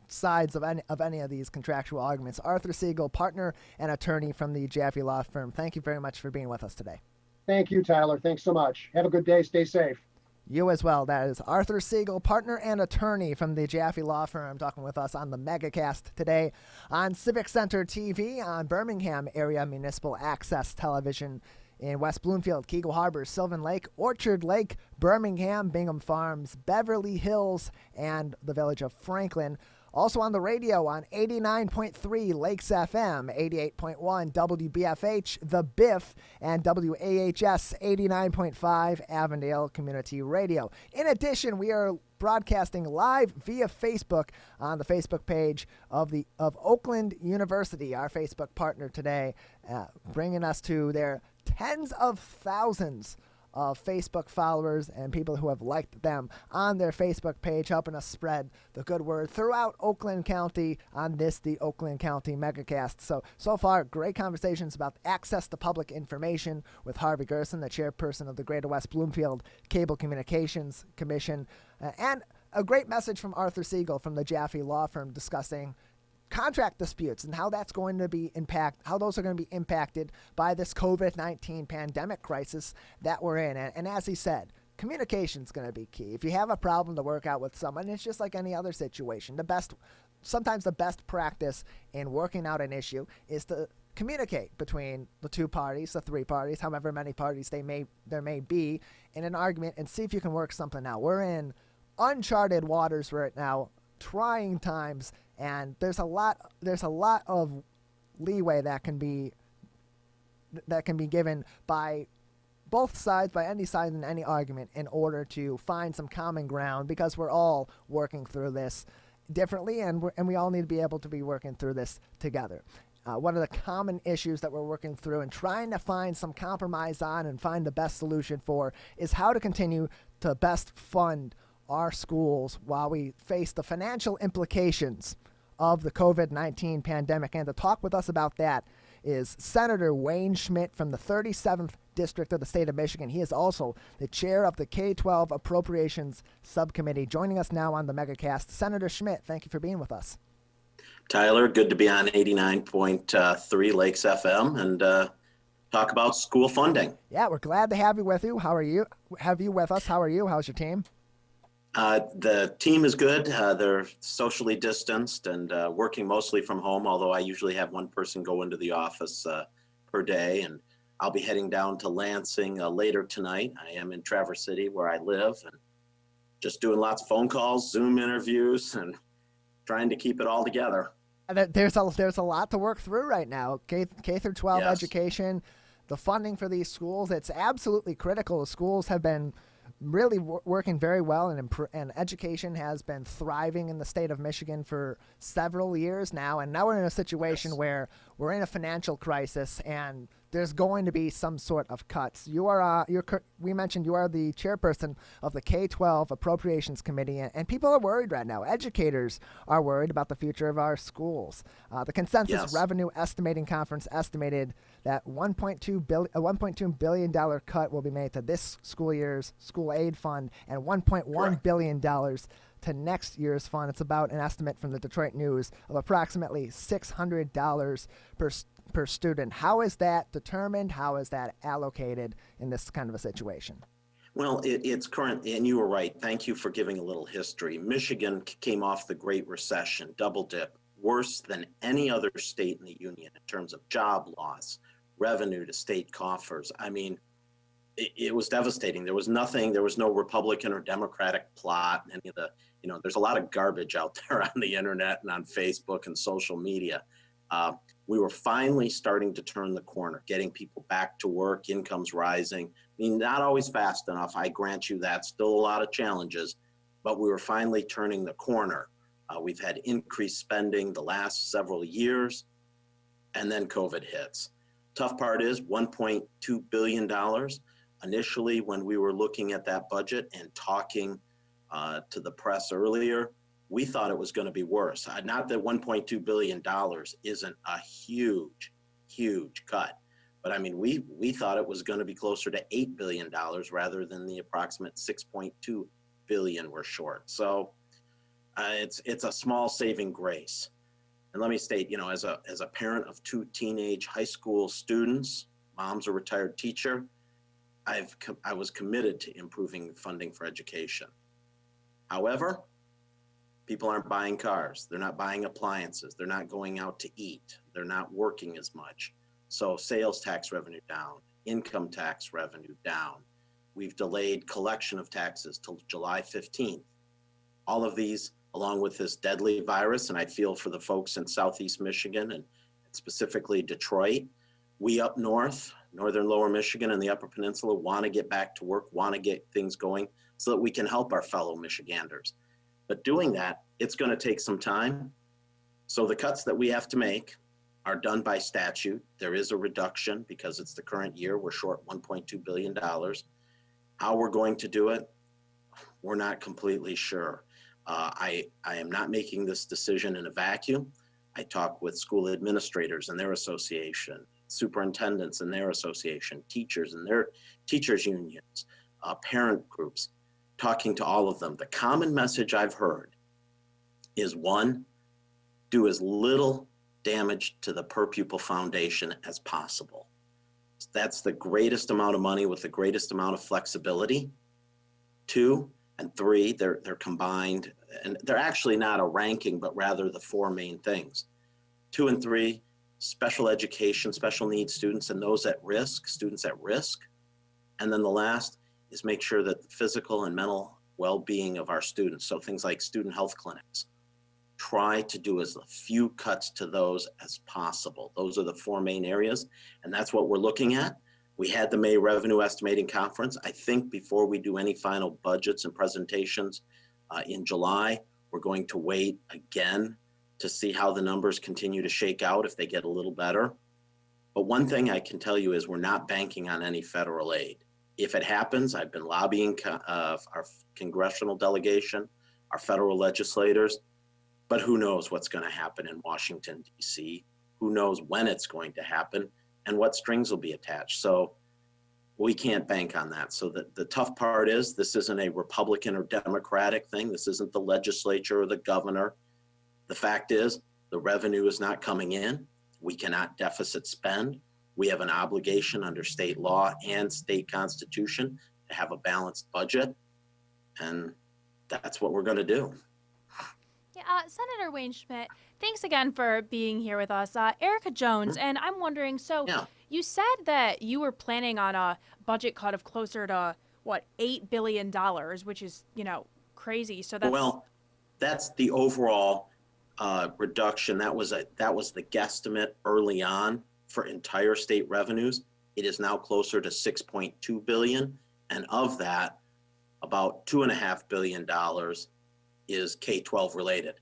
sides of any of these contractual arguments. Arthur Siegel, partner and attorney from the Jaffe Law Firm, thank you very much for being with us today. Thank you, Tyler. Thanks so much. Have a good day. Stay safe. You as well. That is Arthur Siegel, partner and attorney from the Jaffe Law Firm, talking with us on the Megacast today on Civic Center TV, on Birmingham Area Municipal Access Television in West Bloomfield, Keagle Harbor, Sylvan Lake, Orchard Lake, Birmingham, Bingham Farms, Beverly Hills, and the village of Franklin. Also on the radio on 89.3 Lakes FM, 88.1 WBFH, The Biff, and WAHS 89.5 Avondale Community Radio. In addition, we are broadcasting live via Facebook on the Facebook page of Oakland University, our Facebook partner today, bringing us to their tens of thousands of Facebook followers and people who have liked them on their Facebook page, helping us spread the good word throughout Oakland County on the Oakland County Megacast. So far, great conversations about access to public information with Harvey Gerson, the chairperson of the Greater West Bloomfield Cable Communications Commission, and a great message from Arthur Siegel from the Jaffe Law Firm discussing contract disputes and how those are going to be impacted by this COVID-19 pandemic crisis that we're in. And as he said, communication is going to be key. If you have a problem to work out with someone, it's just like any other situation. Sometimes the best practice in working out an issue is to communicate between the two parties, the three parties, however many parties there may be in an argument, and see if you can work something out. We're in uncharted waters right now, trying times, and there's a lot of leeway that can be given by both sides, by any side in any argument, in order to find some common ground, because we're all working through this differently, and we all need to be able to be working through this together. One of the common issues that we're working through and trying to find some compromise on and find the best solution for is how to continue to best fund our schools while we face the financial implications of the COVID-19 pandemic. And to talk with us about that is Senator Wayne Schmidt from the 37th District of the state of Michigan. He is also the chair of the K-12 Appropriations Subcommittee. Joining us now on the Megacast, Senator Schmidt, thank you for being with us. Tyler, good to be on 89.3 Lakes FM and talk about school funding. Yeah, we're glad to have you with you. How are you? Have you with us? How are you? How's your team? The team is good. They're socially distanced and working mostly from home, although I usually have one person go into the office per day. And I'll be heading down to Lansing later tonight. I am in Traverse City where I live and just doing lots of phone calls, Zoom interviews, and trying to keep it all together. There's a lot to work through right now. K through 12 Yes. Education, the funding for these schools, it's absolutely critical. The schools have been really working very well, and education has been thriving in the state of Michigan for several years now. And now we're in a situation where we're in a financial crisis, and there's going to be some sort of cuts. We mentioned you are the chairperson of the K-12 Appropriations Committee, and people are worried right now. Educators are worried about the future of our schools. The Consensus Revenue Estimating Conference estimated that $1.2 billion cut will be made to this school year's school aid fund and $1.1 billion to next year's fund. It's about an estimate from the Detroit News of approximately $600 per student. How is that determined? How is that allocated in this kind of a situation? Well, it's current, and you were right. Thank you for giving a little history. Michigan came off the Great Recession, double dip, worse than any other state in the union in terms of job loss, revenue to state coffers. I mean, it was devastating. There was no Republican or Democratic plot. Any of the, there's a lot of garbage out there on the internet and on Facebook and social media. We were finally starting to turn the corner, getting people back to work, incomes rising. I mean, not always fast enough. I grant you that, still a lot of challenges, but we were finally turning the corner. We've had increased spending the last several years, and then COVID hits. Tough part is $1.2 billion. Initially, when we were looking at that budget and talking to the press earlier, we thought it was going to be worse. Not that $1.2 billion isn't a huge, huge cut, but I mean, we thought it was going to be closer to $8 billion rather than the approximate $6.2 billion we're short. So it's a small saving grace. And let me state, as a parent of two teenage high school students, mom's a retired teacher, I was committed to improving funding for education. However, people aren't buying cars. They're not buying appliances. They're not going out to eat. They're not working as much. So sales tax revenue down, income tax revenue down. We've delayed collection of taxes till July 15th. All of these, along with this deadly virus, and I feel for the folks in Southeast Michigan and specifically Detroit, we up north, northern lower Michigan and the Upper Peninsula want to get back to work, want to get things going so that we can help our fellow Michiganders. But doing that, it's going to take some time. So the cuts that we have to make are done by statute. There is a reduction because it's the current year. We're short $1.2 billion. How we're going to do it, we're not completely sure. I am not making this decision in a vacuum. I talk with school administrators and their association, superintendents and their association, teachers and their teachers unions, parent groups, talking to all of them. The common message I've heard is, one, do as little damage to the per pupil foundation as possible. That's the greatest amount of money with the greatest amount of flexibility. 2 and 3, they're combined, and they're actually not a ranking, but rather the 4 main things. 2 and 3, special education, special needs students and those at risk, students at risk. And then the last is make sure that the physical and mental well-being of our students, so things like student health clinics, try to do as few cuts to those as possible. Those are the 4 main areas, and that's what we're looking at. We had the May Revenue Estimating Conference. I think before we do any final budgets and presentations in July, we're going to wait again to see how the numbers continue to shake out, if they get a little better. But one thing I can tell you is we're not banking on any federal aid. If it happens, I've been lobbying our congressional delegation, our federal legislators, but who knows what's going to happen in Washington, D.C. Who knows when it's going to happen and what strings will be attached. So we can't bank on that. So the tough part is this isn't a Republican or Democratic thing. This isn't the legislature or the governor. The fact is the revenue is not coming in. We cannot deficit spend. We have an obligation under state law and state constitution to have a balanced budget. And that's what we're going to do. Yeah, Senator Wayne Schmidt, thanks again for being here with us. Erica Jones, and I'm wondering, so you said that you were planning on a budget cut of closer to, what, $8 billion, which is, crazy. So that's the overall reduction. That was the guesstimate early on for entire state revenues. It is now closer to $6.2 billion, and of that, about $2.5 billion is K-12 related.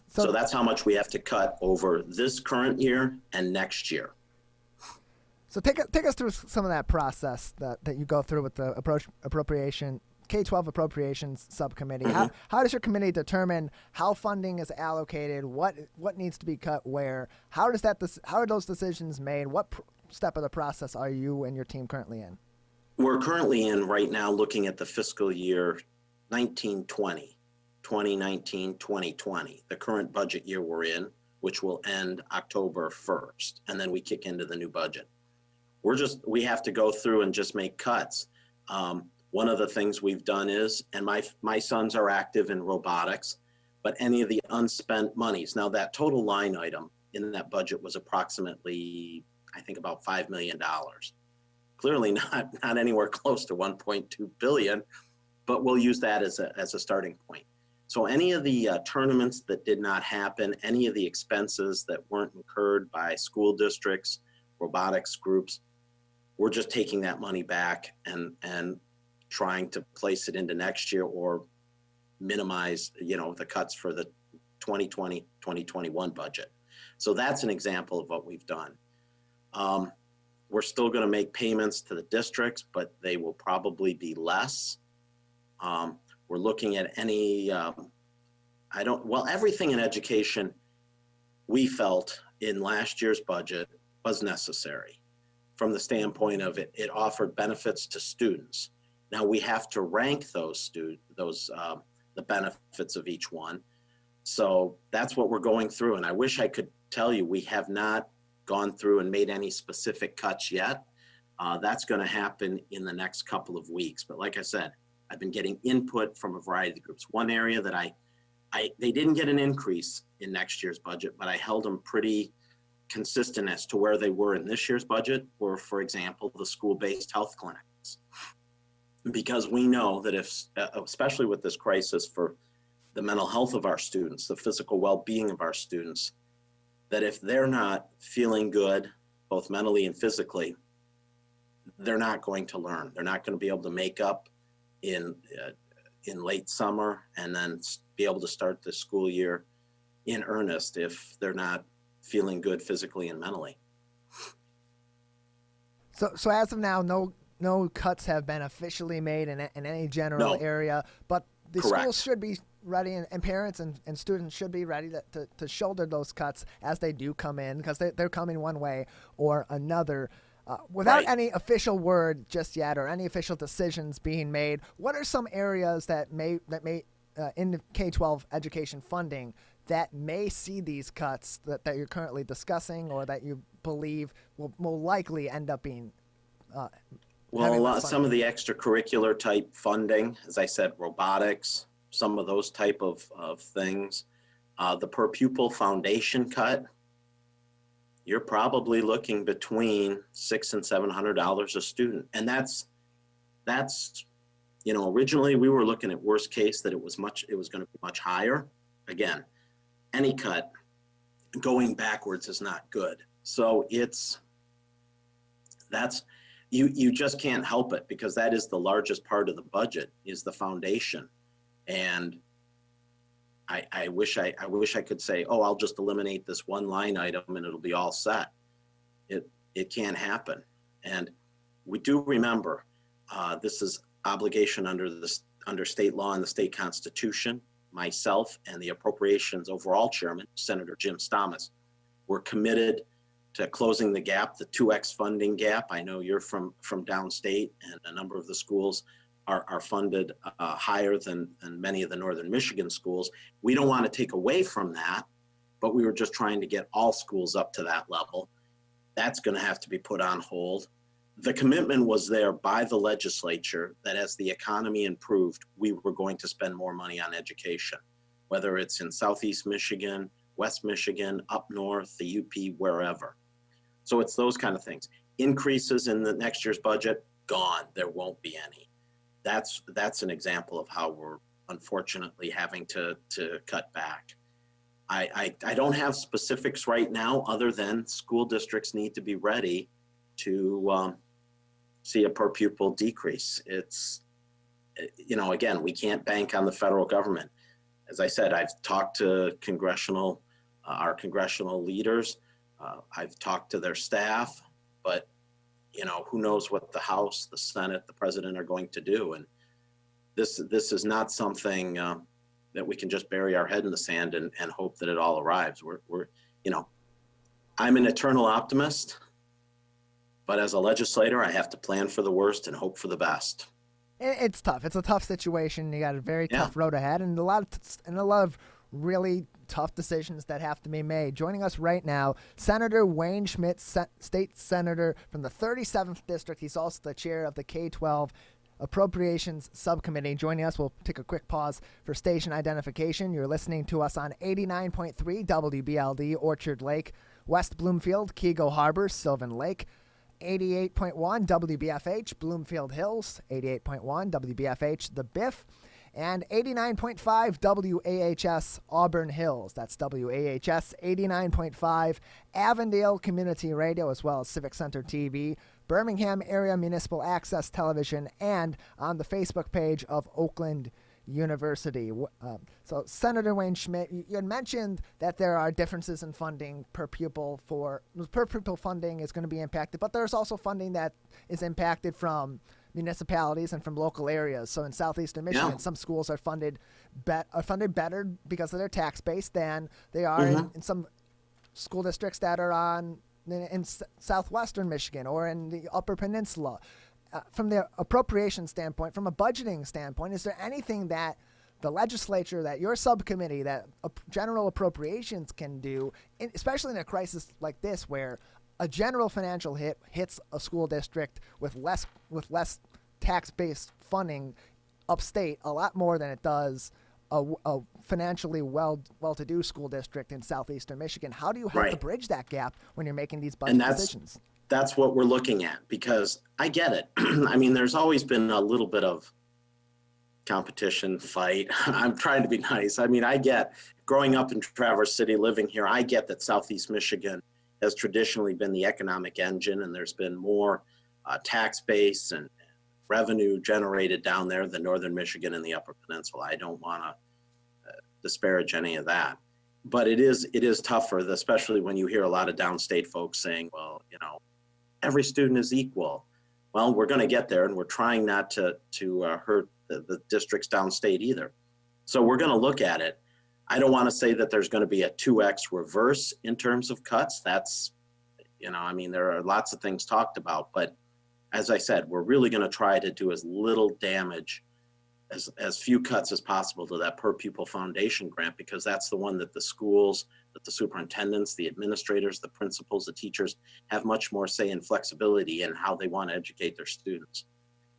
So that's how much we have to cut over this current year and next year. So take us through some of that process that you go through with the appropriation K-12 appropriations subcommittee. Mm-hmm. How does your committee determine how funding is allocated? What needs to be cut where? How are those decisions made? What step of the process are you and your team currently in? We're currently in right now looking at the fiscal year 2019, 2020, the current budget year we're in, which will end October 1st, and then we kick into the new budget. We have to go through and just make cuts. One of the things we've done is, and my sons are active in robotics, but any of the unspent monies, now that total line item in that budget was approximately, I think about $5 million. Clearly not anywhere close to 1.2 billion, but we'll use that as a starting point. So any of the tournaments that did not happen, any of the expenses that weren't incurred by school districts, robotics groups, we're just taking that money back and trying to place it into next year or minimize, the cuts for the 2020, 2021 budget. So that's an example of what we've done. We're still going to make payments to the districts, but they will probably be less. We're looking at everything in education we felt in last year's budget was necessary from the standpoint of it offered benefits to students. Now we have to rank the benefits of each one. So that's what we're going through. And I wish I could tell you we have not gone through and made any specific cuts yet. That's going to happen in the next couple of weeks. But like I said, I've been getting input from a variety of groups. One area that they didn't get an increase in next year's budget, but I held them pretty consistent as to where they were in this year's budget were, for example, the school-based health clinics. Because we know that especially with this crisis for the mental health of our students, the physical well-being of our students, that if they're not feeling good, both mentally and physically, they're not going to learn. They're not going to be able to make up in late summer and then be able to start the school year in earnest if they're not feeling good physically and mentally. So as of now, no cuts have been officially made in any general area, but the schools should be ready, and parents and students should be ready to shoulder those cuts as they do come in, because they're coming one way or another. Without any official word just yet or any official decisions being made, what are some areas that may in the K-12 education funding that may see these cuts that you're currently discussing or that you believe will likely end up being some of the extracurricular type funding, as I said, robotics, some of those type of things. The per pupil foundation cut, you're probably looking between $600 and $700 a student. And that's, originally we were looking at worst case that it was going to be much higher. Again, any cut going backwards is not good. So you just can't help it, because that is the largest part of the budget is the foundation. And I wish I could say, I'll just eliminate this one line item and it'll be all set. It can't happen. And we do remember this is obligation under state law and the state constitution. myself and the Appropriations Overall Chairman, Senator Jim Stamas, were committed to closing the gap, the 2X funding gap. I know you're from downstate, and a number of the schools are funded higher than many of the Northern Michigan schools. We don't want to take away from that, but we were just trying to get all schools up to that level. That's going to have to be put on hold. The commitment was there by the legislature that as the economy improved, we were going to spend more money on education, whether it's in Southeast Michigan, West Michigan, up north, the UP, wherever. So it's those kind of things. Increases in the next year's budget, gone. There won't be any. That's an example of how we're unfortunately having to cut back. I don't have specifics right now other than school districts need to be ready to see a per pupil decrease. It's, again, we can't bank on the federal government. As I said, I've talked to our congressional leaders. I've talked to their staff, but who knows what the House, the Senate, the President are going to do. And this is not something that we can just bury our head in the sand and hope that it all arrives. I'm an eternal optimist, but as a legislator, I have to plan for the worst and hope for the best. It's tough. It's a tough situation. You got a very tough road ahead, and a lot of really tough decisions that have to be made. Joining us right now, Senator Wayne Schmidt, State Senator from the 37th District. He's also the chair of the K-12 Appropriations Subcommittee. Joining us, we'll take a quick pause for station identification. You're listening to us on 89.3 WBLD, Orchard Lake, West Bloomfield, Kego Harbor, Sylvan Lake, 88.1 WBFH, Bloomfield Hills, 88.1 WBFH, The Biff, and 89.5 WAHS, Auburn Hills. That's WAHS 89.5, Avondale Community Radio, as well as Civic Center TV, Birmingham Area Municipal Access Television, and on the Facebook page of Oakland University. So Senator Wayne Schmidt, you had mentioned that there are differences in funding per pupil funding is going to be impacted, but there's also funding that is impacted from municipalities and from local areas. So in southeastern Michigan, some schools are funded better because of their tax base than they are in some school districts that are in southwestern Michigan or in the Upper Peninsula. From the appropriation standpoint, from a budgeting standpoint, is there anything that the legislature, that your subcommittee, that general appropriations can do, especially in a crisis like this where a general financial hit hits a school district with less tax-based funding upstate a lot more than it does a financially well-to-do school district in southeastern Michigan? How do you help to bridge that gap when you're making these budget decisions? That's what we're looking at, because I get it. I mean, there's always been a little bit of competition, fight. I'm trying to be nice. I mean, I get, growing up in Traverse City, living here, I get that Southeast Michigan has traditionally been the economic engine, and there's been more tax base and revenue generated down there than Northern Michigan and the Upper Peninsula. I don't want to disparage any of that. But it is tougher, especially when you hear a lot of downstate folks saying, well, every student is equal. Well, we're going to get there, and we're trying not to hurt the districts downstate either. So we're going to look at it. I don't want to say that there's going to be a 2X reverse in terms of cuts. That's, there are lots of things talked about. But as I said, we're really going to try to do as little damage, as few cuts as possible to that per pupil foundation grant, because that's the one that the schools, that the superintendents, the administrators, the principals, the teachers have much more say and flexibility in how they want to educate their students.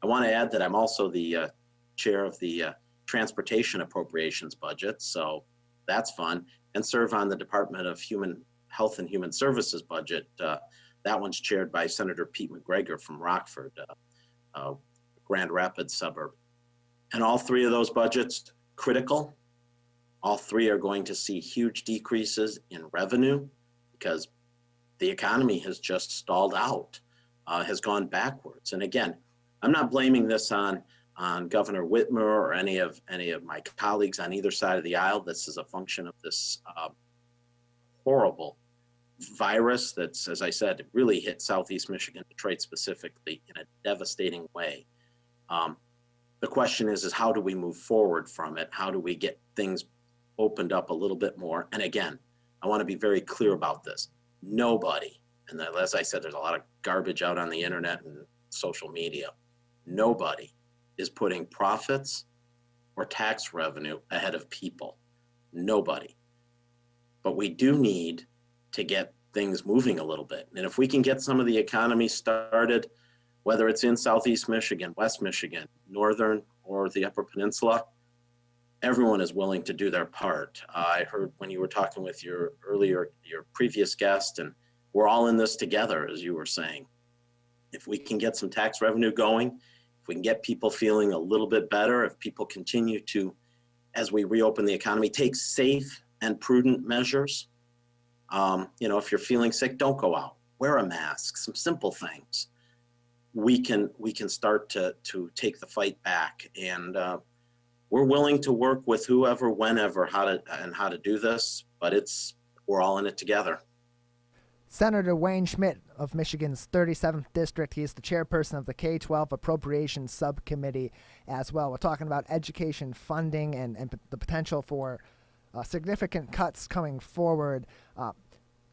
I want to add that I'm also the chair of the transportation appropriations budget, so that's fun, and serve on the Department of Health and Human Services budget. That one's chaired by Senator Pete McGregor from Rockford, Grand Rapids suburb. And all three of those budgets, critical. All three are going to see huge decreases in revenue because the economy has just stalled out, has gone backwards. And again, I'm not blaming this on Governor Whitmer or any of my colleagues on either side of the aisle. This is a function of this horrible virus that's, as I said, really hit Southeast Michigan, Detroit specifically, in a devastating way. The question is how do we move forward from it? How do we get things opened up a little bit more? And again, I want to be very clear about this. Nobody, and as I said, there's a lot of garbage out on the internet and social media. Nobody is putting profits or tax revenue ahead of people. Nobody. But we do need to get things moving a little bit. And if we can get some of the economy started, whether it's in Southeast Michigan, West Michigan, Northern, or the Upper Peninsula, everyone is willing to do their part. I heard when you were talking with your previous guest, and we're all in this together, as you were saying. If we can get some tax revenue going, if we can get people feeling a little bit better, if people continue to, as we reopen the economy, take safe and prudent measures. If you're feeling sick, don't go out. Wear a mask, some simple things. We can start to take the fight back. And we're willing to work with whoever, whenever, how to do this, but we're all in it together. Senator Wayne Schmidt of Michigan's 37th District. He's the chairperson of the K-12 Appropriations Subcommittee as well. We're talking about education funding and the potential for significant cuts coming forward.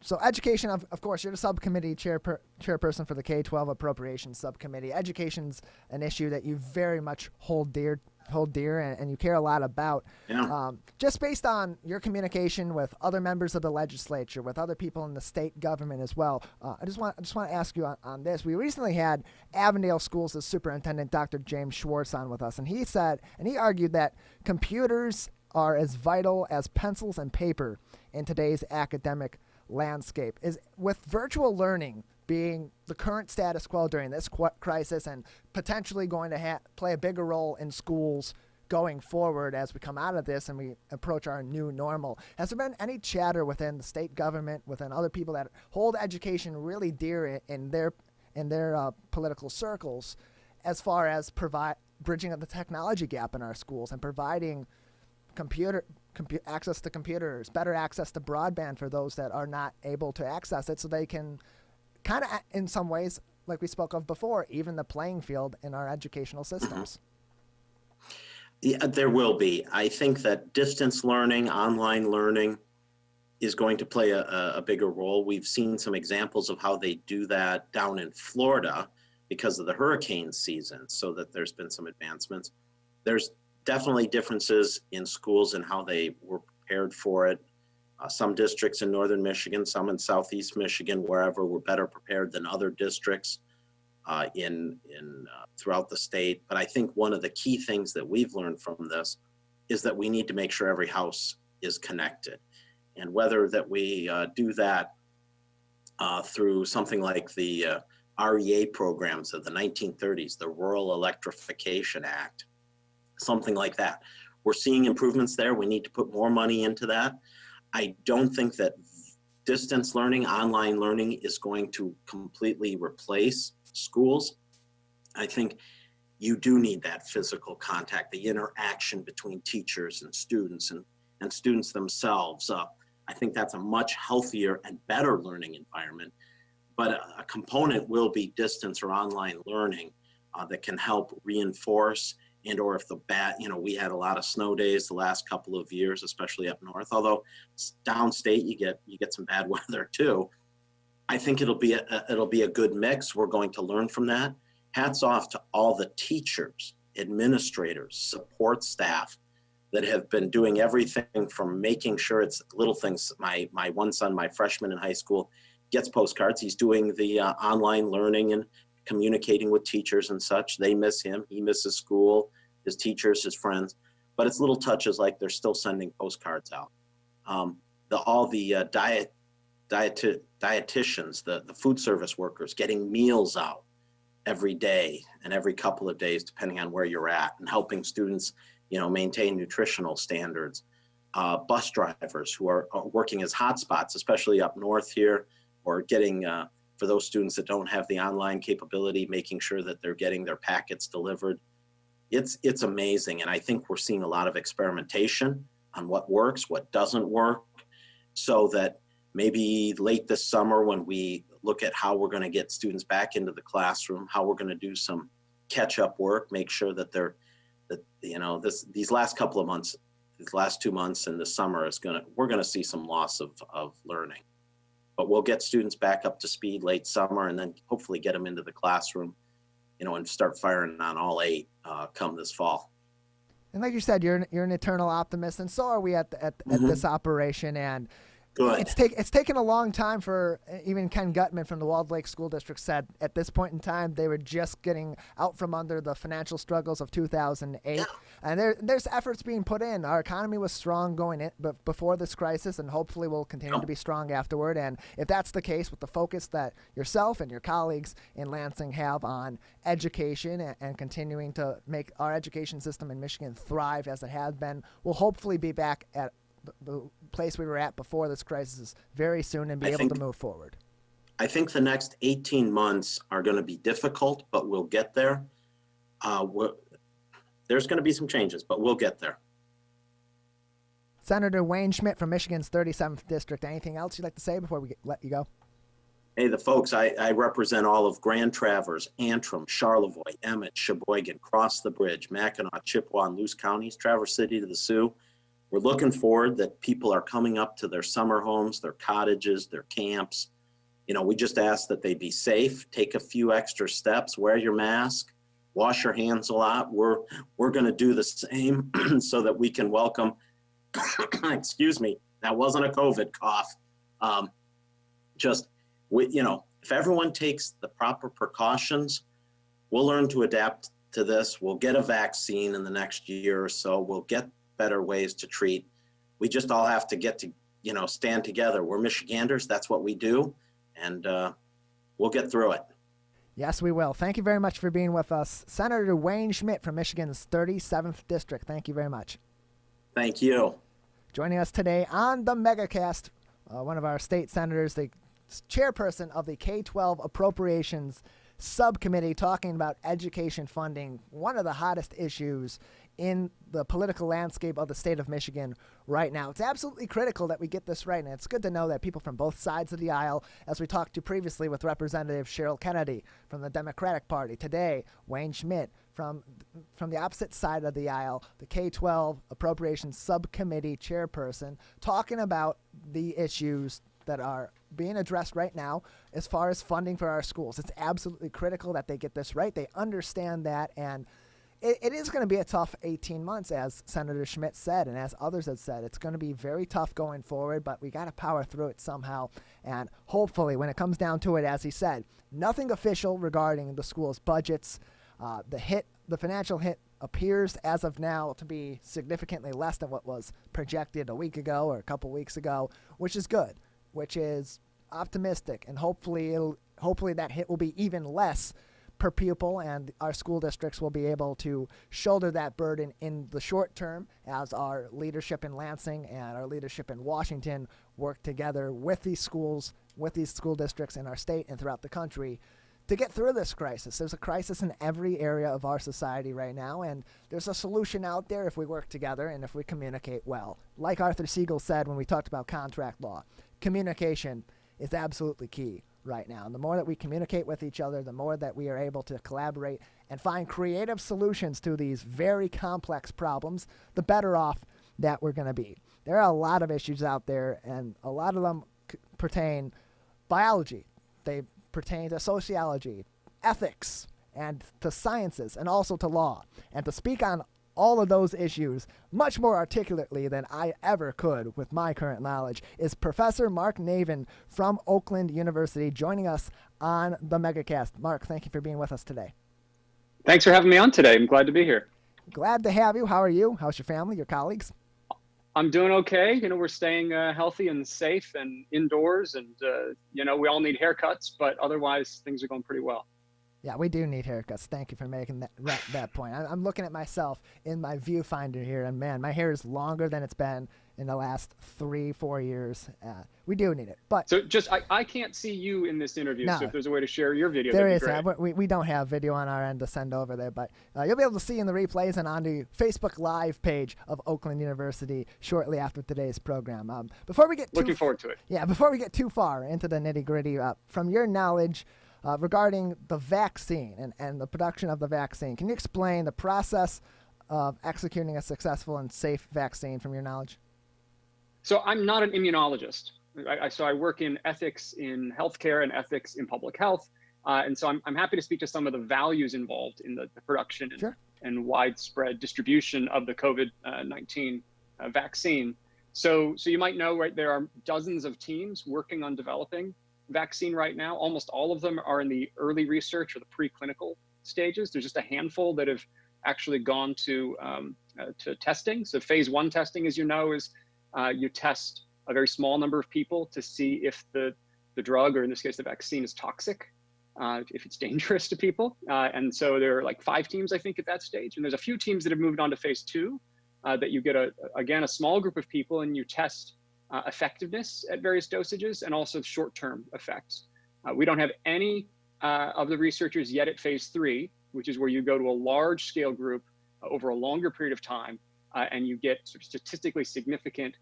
So education, of course, you're the subcommittee chairperson for the K-12 Appropriations Subcommittee. Education's an issue that you very much hold dear and you care a lot about. Yeah. Just based on your communication with other members of the legislature, with other people in the state government as well, I just want to ask you on this. We recently had Avondale Schools' Superintendent Dr. James Schwartz on with us, and he argued that computers are as vital as pencils and paper in today's academic landscape. Is with virtual learning being the current status quo during this crisis and potentially going to play a bigger role in schools going forward as we come out of this and we approach our new normal, has there been any chatter within the state government, within other people that hold education really dear in their political circles, as far as bridging the technology gap in our schools and providing access to computers, better access to broadband for those that are not able to access it, so they can kind of, in some ways, like we spoke of before, even the playing field in our educational systems? Yeah, there will be. I think that distance learning, online learning is going to play a bigger role. We've seen some examples of how they do that down in Florida because of the hurricane season, so that there's been some advancements. There's definitely differences in schools and how they were prepared for it. Some districts in Northern Michigan, some in Southeast Michigan, wherever, were better prepared than other districts throughout the state. But I think one of the key things that we've learned from this is that we need to make sure every house is connected. And whether that we do that through something like the REA programs of the 1930s, the Rural Electrification Act, something like that. We're seeing improvements there. We need to put more money into that. I don't think that distance learning, online learning, is going to completely replace schools. I think you do need that physical contact, the interaction between teachers and students students themselves. I think that's a much healthier and better learning environment. But a component will be distance or online learning that can help reinforce, and or if we had a lot of snow days the last couple of years, especially up north, although downstate you get some bad weather too. I think it'll be a good mix. We're going to learn from that. Hats off to all the teachers, administrators, support staff that have been doing everything from making sure it's little things. My one son, my freshman in high school, gets postcards. He's doing the online learning and communicating with teachers and such. They miss him. He misses school, his teachers, his friends. But it's little touches like they're still sending postcards out. All the dietitians, the food service workers, getting meals out every day and every couple of days, depending on where you're at, and helping students, maintain nutritional standards. Bus drivers who are working as hotspots, especially up north here, or getting for those students that don't have the online capability, making sure that they're getting their packets delivered. It's amazing. And I think we're seeing a lot of experimentation on what works, what doesn't work, so that maybe late this summer, when we look at how we're going to get students back into the classroom, how we're going to do some catch-up work, make sure that they're that, these last couple of months, these last 2 months and the summer we're going to see some loss of learning. But we'll get students back up to speed late summer and then hopefully get them into the classroom, and start firing on all 8 come this fall. And like you said, you're an eternal optimist, and so are we at this operation. And Good. It's taken a long time for even Ken Gutman from the Walled Lake School District said at this point in time they were just getting out from under the financial struggles of 2008. Yeah. And there's efforts being put in. Our economy was strong going in before this crisis, and hopefully will continue to be strong afterward. And if that's the case, with the focus that yourself and your colleagues in Lansing have on education and continuing to make our education system in Michigan thrive as it has been, we'll hopefully be back at the place we were at before this crisis very soon and be able to move forward. I think the next 18 months are going to be difficult, but we'll get there. There's going to be some changes, but we'll get there. Senator Wayne Schmidt from Michigan's 37th District. Anything else you'd like to say before we let you go? Hey, the folks, I represent all of Grand Traverse, Antrim, Charlevoix, Emmett, Sheboygan, Cross the Bridge, Mackinac, Chippewa, and Luce counties, Traverse City to the Sioux. We're looking forward that people are coming up to their summer homes, their cottages, their camps. We just ask that they be safe, take a few extra steps, wear your mask, wash your hands a lot. We're going to do the same so that we can welcome, excuse me, that wasn't a COVID cough. If everyone takes the proper precautions, we'll learn to adapt to this. We'll get a vaccine in the next year or so. We'll get better ways to treat. We just all have to get to, stand together. We're Michiganders. That's what we do. And we'll get through it. Yes, we will. Thank you very much for being with us. Senator Wayne Schmidt from Michigan's 37th District. Thank you very much. Thank you. Joining us today on the Megacast, one of our state senators, the chairperson of the K-12 Appropriations Subcommittee, talking about education funding, one of the hottest issues in the political landscape of the state of Michigan right now. It's absolutely critical that we get this right, and it's good to know that people from both sides of the aisle, as we talked to previously with Representative Cheryl Kennedy from the Democratic Party, today Wayne Schmidt from the opposite side of the aisle, the K-12 Appropriations Subcommittee chairperson, talking about the issues that are being addressed right now as far as funding for our schools. It's absolutely critical that they get this right. They understand that, and it is going to be a tough 18 months, as Senator Schmidt said, and as others have said. It's going to be very tough going forward, but we got to power through it somehow. And hopefully, when it comes down to it, as he said, nothing official regarding the school's budgets. The financial hit appears as of now to be significantly less than what was projected a week ago or a couple weeks ago, which is good, which is optimistic, and hopefully that hit will be even less per pupil, and our school districts will be able to shoulder that burden in the short term as our leadership in Lansing and our leadership in Washington work together with these schools, with these school districts in our state and throughout the country to get through this crisis. There's a crisis in every area of our society right now, and there's a solution out there if we work together and if we communicate well. Like Arthur Siegel said when we talked about contract law, communication is absolutely key right now. And the more that we communicate with each other, the more that we are able to collaborate and find creative solutions to these very complex problems, the better off that we're going to be. There are a lot of issues out there, and a lot of them pertain biology. They pertain to sociology, ethics, and to sciences, and also to law. And to speak on all of those issues much more articulately than I ever could with my current knowledge is Professor Mark Navin from Oakland University, joining us on the Megacast. Mark, thank you for being with us today. Thanks for having me on today. I'm glad to be here. Glad to have you. How are you? How's your family, your colleagues? I'm doing okay. We're staying healthy and safe and indoors, and we all need haircuts, but otherwise things are going pretty well. Yeah, we do need haircuts. Thank you for making that point. I'm looking at myself in my viewfinder here, and man, my hair is longer than it's been in the last 3-4 years. We do need it. But so I can't see you in this interview, so if there's a way to share your video, there that'd is. be great. We don't have video on our end to send over there, but you'll be able to see in the replays and on the Facebook Live page of Oakland University shortly after today's program. Before we get looking forward to it. Yeah, before we get too far into the nitty-gritty, from your knowledge regarding the vaccine and the production of the vaccine, can you explain the process of executing a successful and safe vaccine from your knowledge? So I'm not an immunologist. So I work in ethics in healthcare and ethics in public health. And so I'm happy to speak to some of the values involved in the production and widespread distribution of the COVID-19 vaccine. So you might know, right, there are dozens of teams working on developing vaccine right now. Almost all of them are in the early research or the preclinical stages. There's just a handful that have actually gone to testing. So phase 1 testing, as you know, is you test a very small number of people to see if the drug, or in this case, the vaccine, is toxic, if it's dangerous to people. And so there are like 5 teams, I think, at that stage. And there's a few teams that have moved on to phase 2, that you get, again, a small group of people and you test effectiveness at various dosages and also short-term effects. We don't have any of the researchers yet at phase 3, which is where you go to a large-scale group over a longer period of time, and you get sort of statistically significant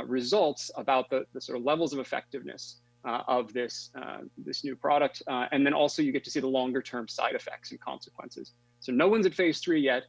results about the sort of levels of effectiveness of this new product, and then also you get to see the longer-term side effects and consequences. So no one's at phase 3 yet,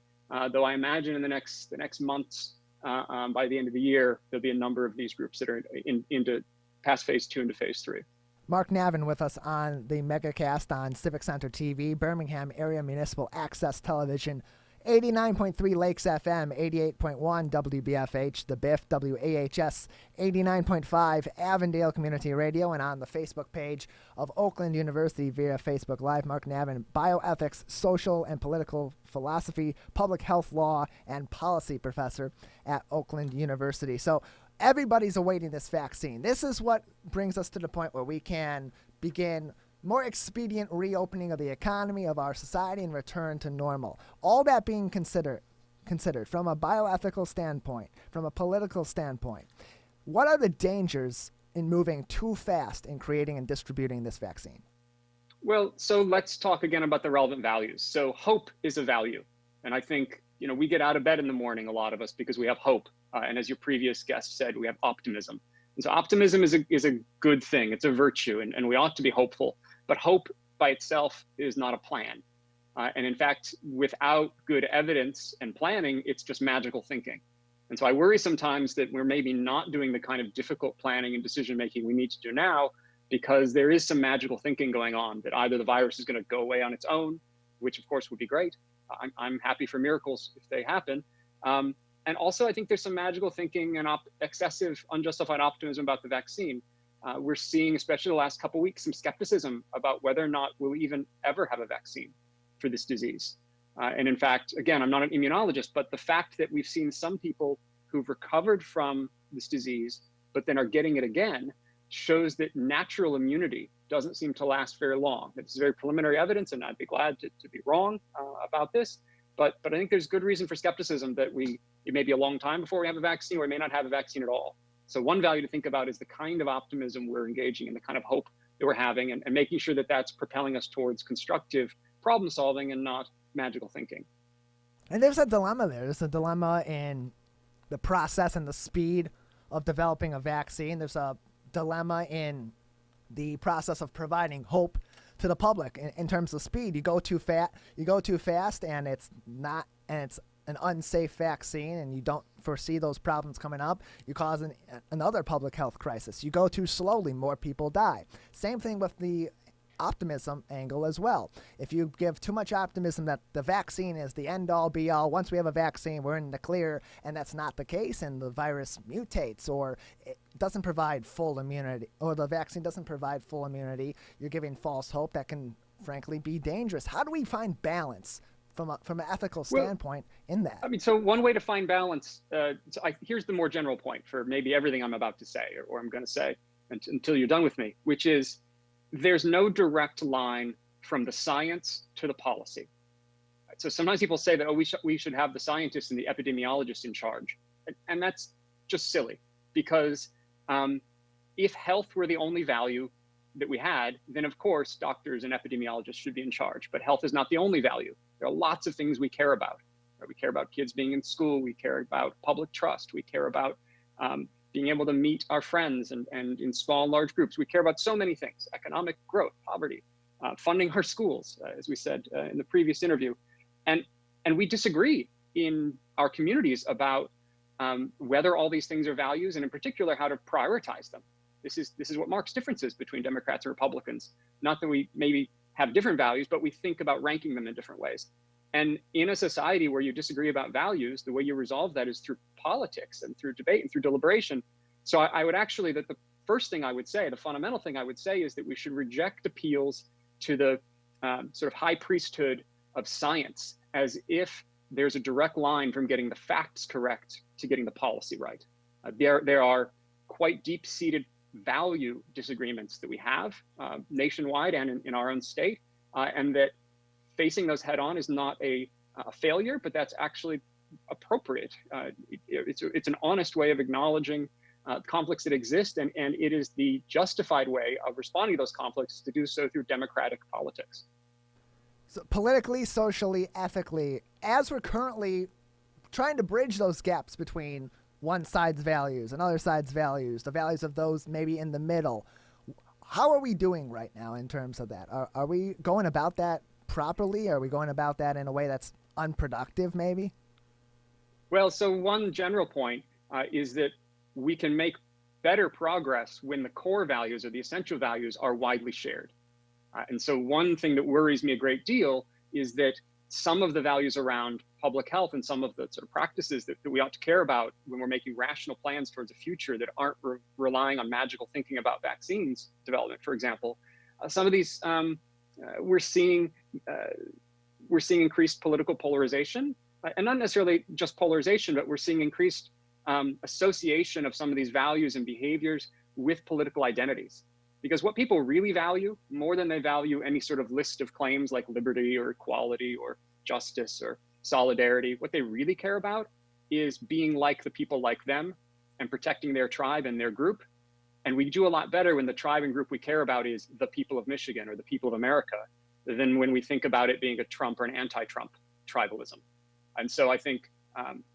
though I imagine in the next months, by the end of the year, there'll be a number of these groups that are into past phase 2 into phase 3. Mark Navin with us on the Megacast on Civic Center TV, Birmingham Area Municipal Access Television, 89.3 Lakes FM, 88.1 WBFH, the BIF, WAHS, 89.5 Avondale Community Radio, and on the Facebook page of Oakland University via Facebook Live. Mark Navin, Bioethics, Social and Political Philosophy, Public Health Law, and Policy Professor at Oakland University. So everybody's awaiting this vaccine. This is what brings us to the point where we can begin more expedient reopening of the economy, of our society, and return to normal. All that being considered from a bioethical standpoint, from a political standpoint, what are the dangers in moving too fast in creating and distributing this vaccine? Well, so let's talk again about the relevant values. So hope is a value. And I think, we get out of bed in the morning, a lot of us, because we have hope. And as your previous guest said, we have optimism. And so optimism is a good thing. It's a virtue, and we ought to be hopeful. But hope by itself is not a plan. And in fact, without good evidence and planning, it's just magical thinking. And so I worry sometimes that we're maybe not doing the kind of difficult planning and decision-making we need to do now, because there is some magical thinking going on that either the virus is going to go away on its own, which of course would be great. I'm happy for miracles if they happen. And also I think there's some magical thinking and excessive, unjustified optimism about the vaccine. We're seeing, especially the last couple of weeks, some skepticism about whether or not we'll even ever have a vaccine for this disease. And in fact, again, I'm not an immunologist, but the fact that we've seen some people who've recovered from this disease, but then are getting it again, shows that natural immunity doesn't seem to last very long. It's very preliminary evidence, and I'd be glad to be wrong about this. But I think there's good reason for skepticism that it may be a long time before we have a vaccine, or we may not have a vaccine at all. So one value to think about is the kind of optimism we're engaging in, the kind of hope that we're having, and making sure that that's propelling us towards constructive problem solving and not magical thinking. And there's a dilemma there. There's a dilemma in the process and the speed of developing a vaccine. There's a dilemma in the process of providing hope to the public in terms of speed. You go too fast, and it's an unsafe vaccine, and you don't foresee those problems coming up. You cause another public health crisis. You go too slowly, more people die. Same thing with the optimism angle as well. If you give too much optimism that the vaccine is the end-all be-all, once we have a vaccine, we're in the clear, and that's not the case, and the virus mutates, or it doesn't provide full immunity, or the vaccine doesn't provide full immunity, you're giving false hope that can, frankly, be dangerous. How do we find balance from an ethical standpoint in that? So one way to find balance, here's the more general point for maybe everything I'm about to say, or I'm going to say until you're done with me, which is there's no direct line from the science to the policy. So sometimes people say that, we should have the scientists and the epidemiologists in charge. And that's just silly, because if health were the only value that we had, then of course doctors and epidemiologists should be in charge. But health is not the only value. There are lots of things we care about. We care about kids being in school. We care about public trust. We care about being able to meet our friends and in small and large groups. We care about so many things: economic growth, poverty, funding our schools, as we said in the previous interview. And we disagree in our communities about whether all these things are values, and in particular, how to prioritize them. This is what marks differences between Democrats and Republicans. Not that we maybe have different values, but we think about ranking them in different ways. And in a society where you disagree about values, the way you resolve that is through politics and through debate and through deliberation. So I would actually, that the first thing I would say, the fundamental thing I would say, is that we should reject appeals to the sort of high priesthood of science, as if there's a direct line from getting the facts correct to getting the policy right. There are quite deep-seated value disagreements that we have nationwide and in our own state, and that facing those head-on is not a failure, but that's actually appropriate. It's an honest way of acknowledging conflicts that exist, and it is the justified way of responding to those conflicts to do so through democratic politics. So politically, socially, ethically, as we're currently trying to bridge those gaps between one side's values and other side's values, the values of those maybe in the middle, how are we doing right now in terms of that? Are we going about that properly? Are we going about that in a way that's unproductive, maybe? Well, so one general point is that we can make better progress when the core values or the essential values are widely shared. And so one thing that worries me a great deal is that some of the values around public health and some of the sort of practices that we ought to care about when we're making rational plans towards a future that aren't relying on magical thinking about vaccines development, for example, some of these we're seeing increased political polarization, and not necessarily just polarization, but we're seeing increased association of some of these values and behaviors with political identities. Because what people really value, more than they value any sort of list of claims like liberty or equality or justice or solidarity, what they really care about is being like the people like them and protecting their tribe and their group. And we do a lot better when the tribe and group we care about is the people of Michigan or the people of America than when we think about it being a Trump or an anti-Trump tribalism. And so I think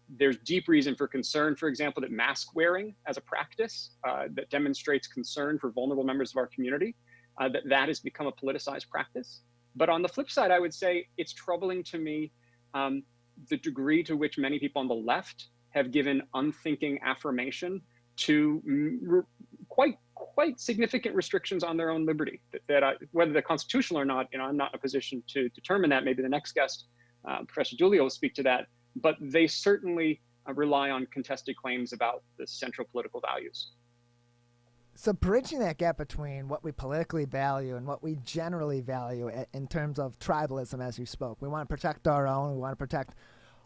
there's deep reason for concern, for example, that mask wearing as a practice that demonstrates concern for vulnerable members of our community, that has become a politicized practice. But on the flip side, I would say it's troubling to me the degree to which many people on the left have given unthinking affirmation to quite significant restrictions on their own liberty. That whether they're constitutional or not, I'm not in a position to determine that. Maybe the next guest, Professor Dulio, will speak to that. But they certainly rely on contested claims about the central political values. So bridging that gap between what we politically value and what we generally value in terms of tribalism, as you spoke, we want to protect our own, we want to protect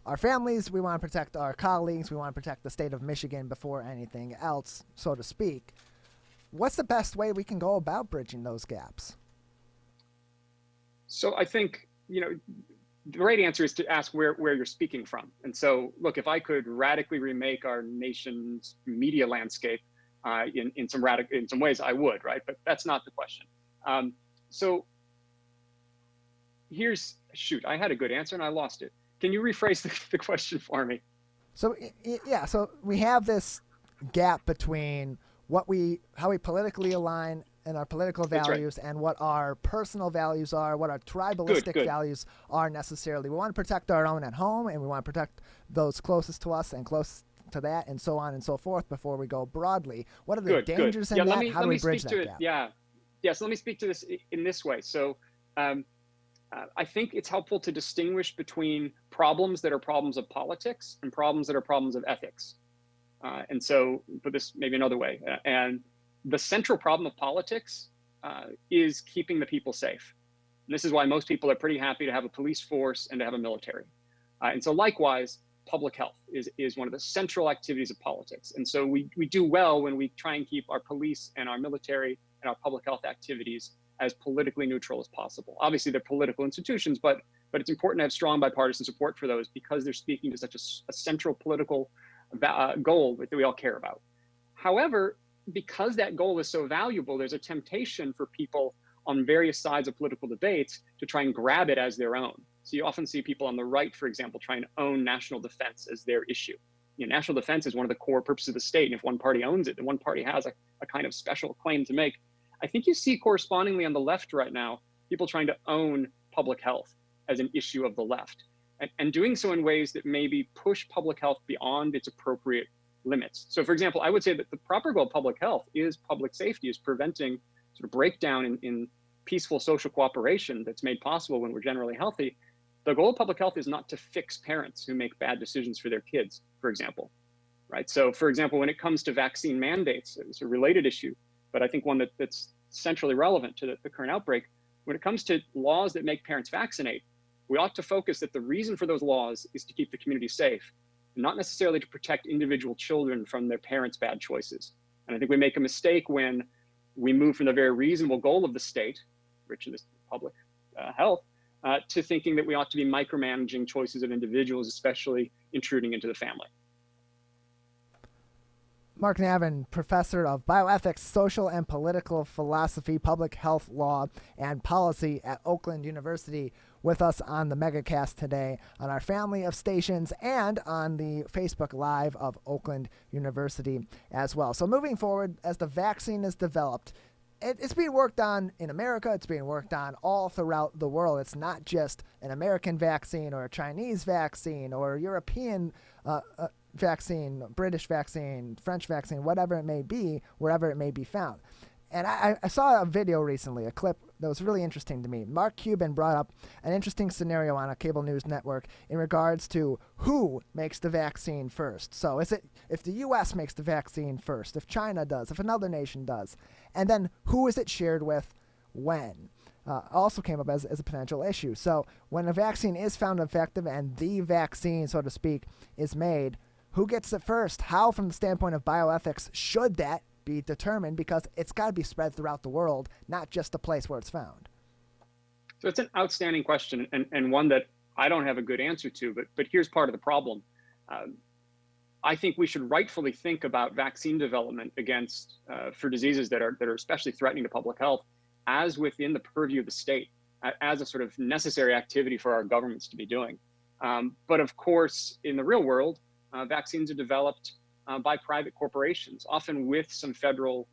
our families, we want to protect our colleagues, we want to protect the state of Michigan before anything else, so to speak. What's the best way we can go about bridging those gaps? So I think, the right answer is to ask where you're speaking from. And so, look, if I could radically remake our nation's media landscape in some ways, I would, right? But that's not the question. So I had a good answer and I lost it. Can you rephrase the question for me? So we have this gap between how we politically align and our political values, right, and what our personal values are, what our tribalistic values are necessarily. We want to protect our own at home, and we want to protect those closest to us and close to that, and so on and so forth before we go broadly. What are the dangers in that? How do we bridge that gap? So let me speak to this in this way. So I think it's helpful to distinguish between problems that are problems of politics and problems that are problems of ethics. And so put this maybe another way. And the central problem of politics is keeping the people safe. And this is why most people are pretty happy to have a police force and to have a military. And so likewise, public health is one of the central activities of politics. And so we do well when we try and keep our police and our military and our public health activities as politically neutral as possible. Obviously, they're political institutions, but it's important to have strong bipartisan support for those because they're speaking to such a central political goal that we all care about. However, because that goal is so valuable, there's a temptation for people on various sides of political debates to try and grab it as their own. So you often see people on the right, for example, trying to own national defense as their issue. National defense is one of the core purposes of the state, and if one party owns it, then one party has a kind of special claim to make. I think you see correspondingly on the left right now, people trying to own public health as an issue of the left. and doing so in ways that maybe push public health beyond its appropriate limits. So for example, I would say that the proper goal of public health is public safety, is preventing sort of breakdown in peaceful social cooperation that's made possible when we're generally healthy. The goal of public health is not to fix parents who make bad decisions for their kids, for example, right? So for example, when it comes to vaccine mandates, it's a related issue, but I think one that's centrally relevant to the current outbreak. When it comes to laws that make parents vaccinate, we ought to focus that the reason for those laws is to keep the community safe, not necessarily to protect individual children from their parents' bad choices. And I think we make a mistake when we move from the very reasonable goal of the state, which is public health, to thinking that we ought to be micromanaging choices of individuals, especially intruding into the family. Mark Navin, professor of bioethics, social and political philosophy, public health law, and policy at Oakland University, with us on the Megacast today on our family of stations and on the Facebook Live of Oakland University as well. So moving forward, as the vaccine is developed, it's being worked on in America. It's being worked on all throughout the world. It's not just an American vaccine or a Chinese vaccine or a European vaccine, British vaccine, French vaccine, whatever it may be, wherever it may be found. And I saw a video recently, a clip that was really interesting to me. Mark Cuban brought up an interesting scenario on a cable news network in regards to who makes the vaccine first. So is it if the U.S. makes the vaccine first, if China does, if another nation does, and then who is it shared with when? Also came up as a potential issue. So when a vaccine is found effective and the vaccine, so to speak, is made, who gets it first? How, from the standpoint of bioethics, should that be determined? Because it's got to be spread throughout the world, not just the place where it's found. So it's an outstanding question, and one that I don't have a good answer to, but here's part of the problem. I think we should rightfully think about vaccine development against for diseases that are especially threatening to public health as within the purview of the state, as a sort of necessary activity for our governments to be doing. But of course, in the real world, vaccines are developed by private corporations, often with some federal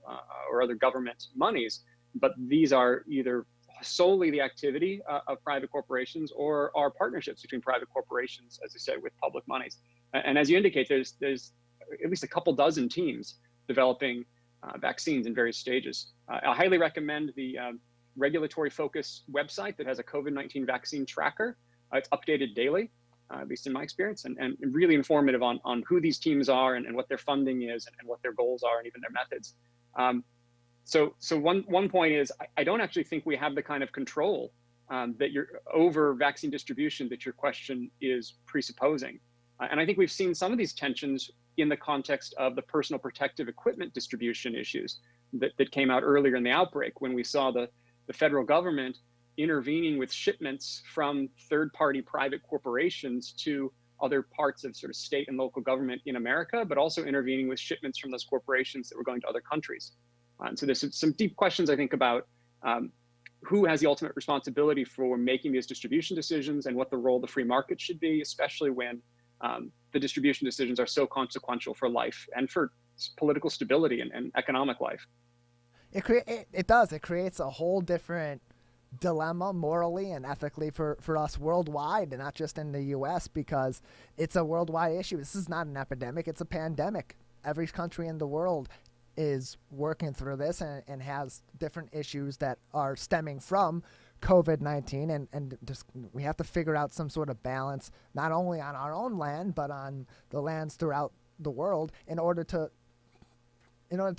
or other government monies, but these are either solely the activity of private corporations or are partnerships between private corporations, as I said, with public monies. And as you indicate, there's at least a couple dozen teams developing vaccines in various stages. I highly recommend the Regulatory Focus website that has a COVID-19 vaccine tracker. It's updated daily. At least in my experience, and really informative on who these teams are and what their funding is and what their goals are and even their methods. So one point is I don't actually think we have the kind of control that you're over vaccine distribution that your question is presupposing. And I think we've seen some of these tensions in the context of the personal protective equipment distribution issues that came out earlier in the outbreak, when we saw the federal government intervening with shipments from third-party private corporations to other parts of sort of state and local government in America, but also intervening with shipments from those corporations that were going to other countries. So there's some deep questions, I think, about who has the ultimate responsibility for making these distribution decisions and what the role of the free market should be, especially when the distribution decisions are so consequential for life and for political stability and economic life. It creates a whole different dilemma morally and ethically for us worldwide, and not just in the U.S., because it's a worldwide issue. This is not an epidemic, it's a pandemic. Every country in the world is working through this and has different issues that are stemming from COVID-19, and just we have to figure out some sort of balance, not only on our own land, but on the lands throughout the world in order to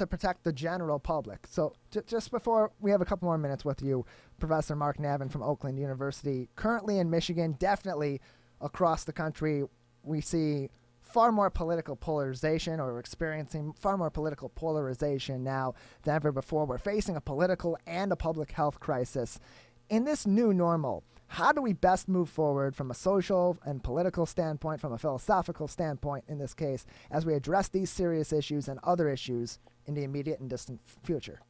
protect the general public. So just before we have a couple more minutes with you, Professor Mark Navin from Oakland University, currently in Michigan, definitely across the country, we see far more political polarization, or we're experiencing far more political polarization now than ever before. We're facing a political and a public health crisis. In this new normal, how do we best move forward from a social and political standpoint, from a philosophical standpoint in this case, as we address these serious issues and other issues in the immediate and distant future?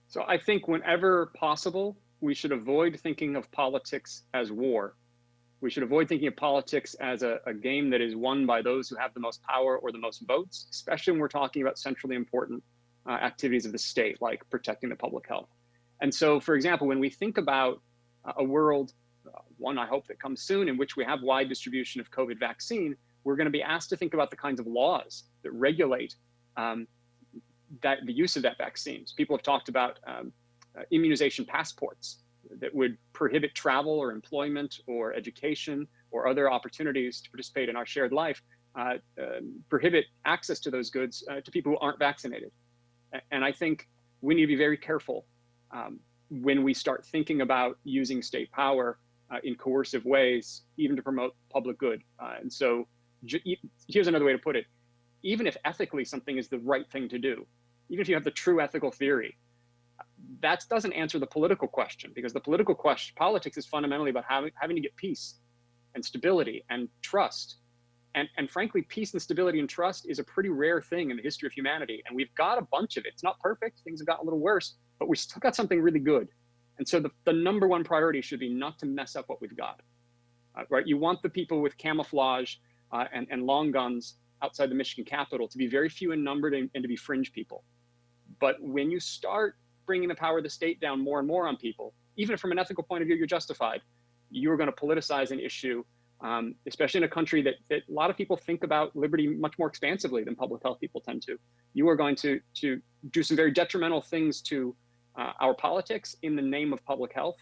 So I think whenever possible, we should avoid thinking of politics as war. We should avoid thinking of politics as a game that is won by those who have the most power or the most votes, especially when we're talking about centrally important activities of the state, like protecting the public health. And so, for example, when we think about a world one I hope that comes soon, in which we have wide distribution of COVID vaccine, we're going to be asked to think about the kinds of laws that regulate the use of that vaccine. So people have talked about immunization passports that would prohibit travel or employment or education or other opportunities to participate in our shared life, prohibit access to those goods to people who aren't vaccinated. And I think we need to be very careful when we start thinking about using state power in coercive ways, even to promote public good. And so here's another way to put it. Even if ethically something is the right thing to do, even if you have the true ethical theory, that doesn't answer the political question, because the political question, politics is fundamentally about having to get peace and stability and trust. And frankly, peace and stability and trust is a pretty rare thing in the history of humanity. And we've got a bunch of it. It's not perfect. Things have gotten a little worse, but we still got something really good. And so the number one priority should be not to mess up what we've got, right? You want the people with camouflage and long guns outside the Michigan Capitol to be very few in number and to be fringe people. But when you start bringing the power of the state down more and more on people, even if from an ethical point of view, you're justified, you're going to politicize an issue, especially in a country that a lot of people think about liberty much more expansively than public health people tend to. You are going to do some very detrimental things to our politics in the name of public health,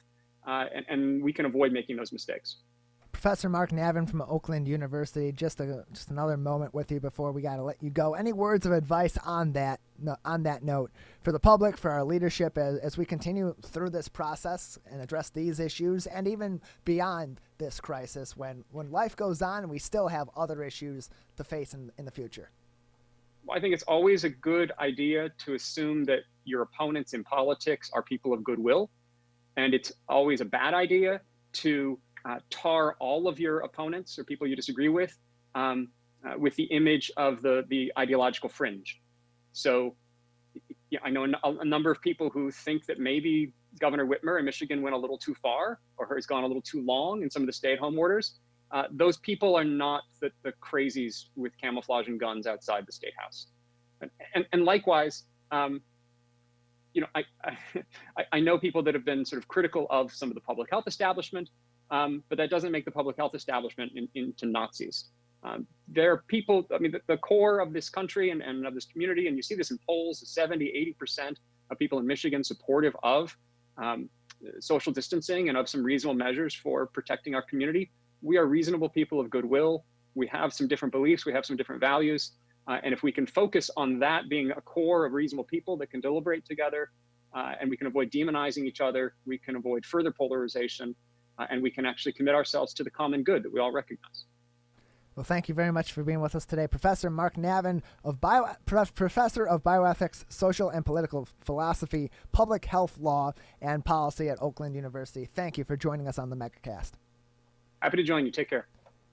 and we can avoid making those mistakes. Professor Mark Navin from Oakland University, just another moment with you before we got to let you go. Any words of advice on that note for the public, for our leadership as we continue through this process and address these issues, and even beyond this crisis when life goes on and we still have other issues to face in the future? Well, I think it's always a good idea to assume that your opponents in politics are people of goodwill, and it's always a bad idea to tar all of your opponents or people you disagree with the image of the ideological fringe. So I know a number of people who think that maybe Governor Whitmer in Michigan went a little too far or has gone a little too long in some of the stay-at-home orders. Those people are not the crazies with camouflage and guns outside the State House. And likewise, I know people that have been sort of critical of some of the public health establishment, but that doesn't make the public health establishment into Nazis. There are people, the core of this country and of this community, and you see this in polls, 70, 80% of people in Michigan supportive of social distancing and of some reasonable measures for protecting our community. We are reasonable people of goodwill. We have some different beliefs, we have some different values. And if we can focus on that being a core of reasonable people that can deliberate together, and we can avoid demonizing each other, we can avoid further polarization, and we can actually commit ourselves to the common good that we all recognize. Well, thank you very much for being with us today. Professor Mark Navin, Professor of Bioethics, Social and Political Philosophy, Public Health Law, and Policy at Oakland University. Thank you for joining us on the Megacast. Happy to join you. Take care.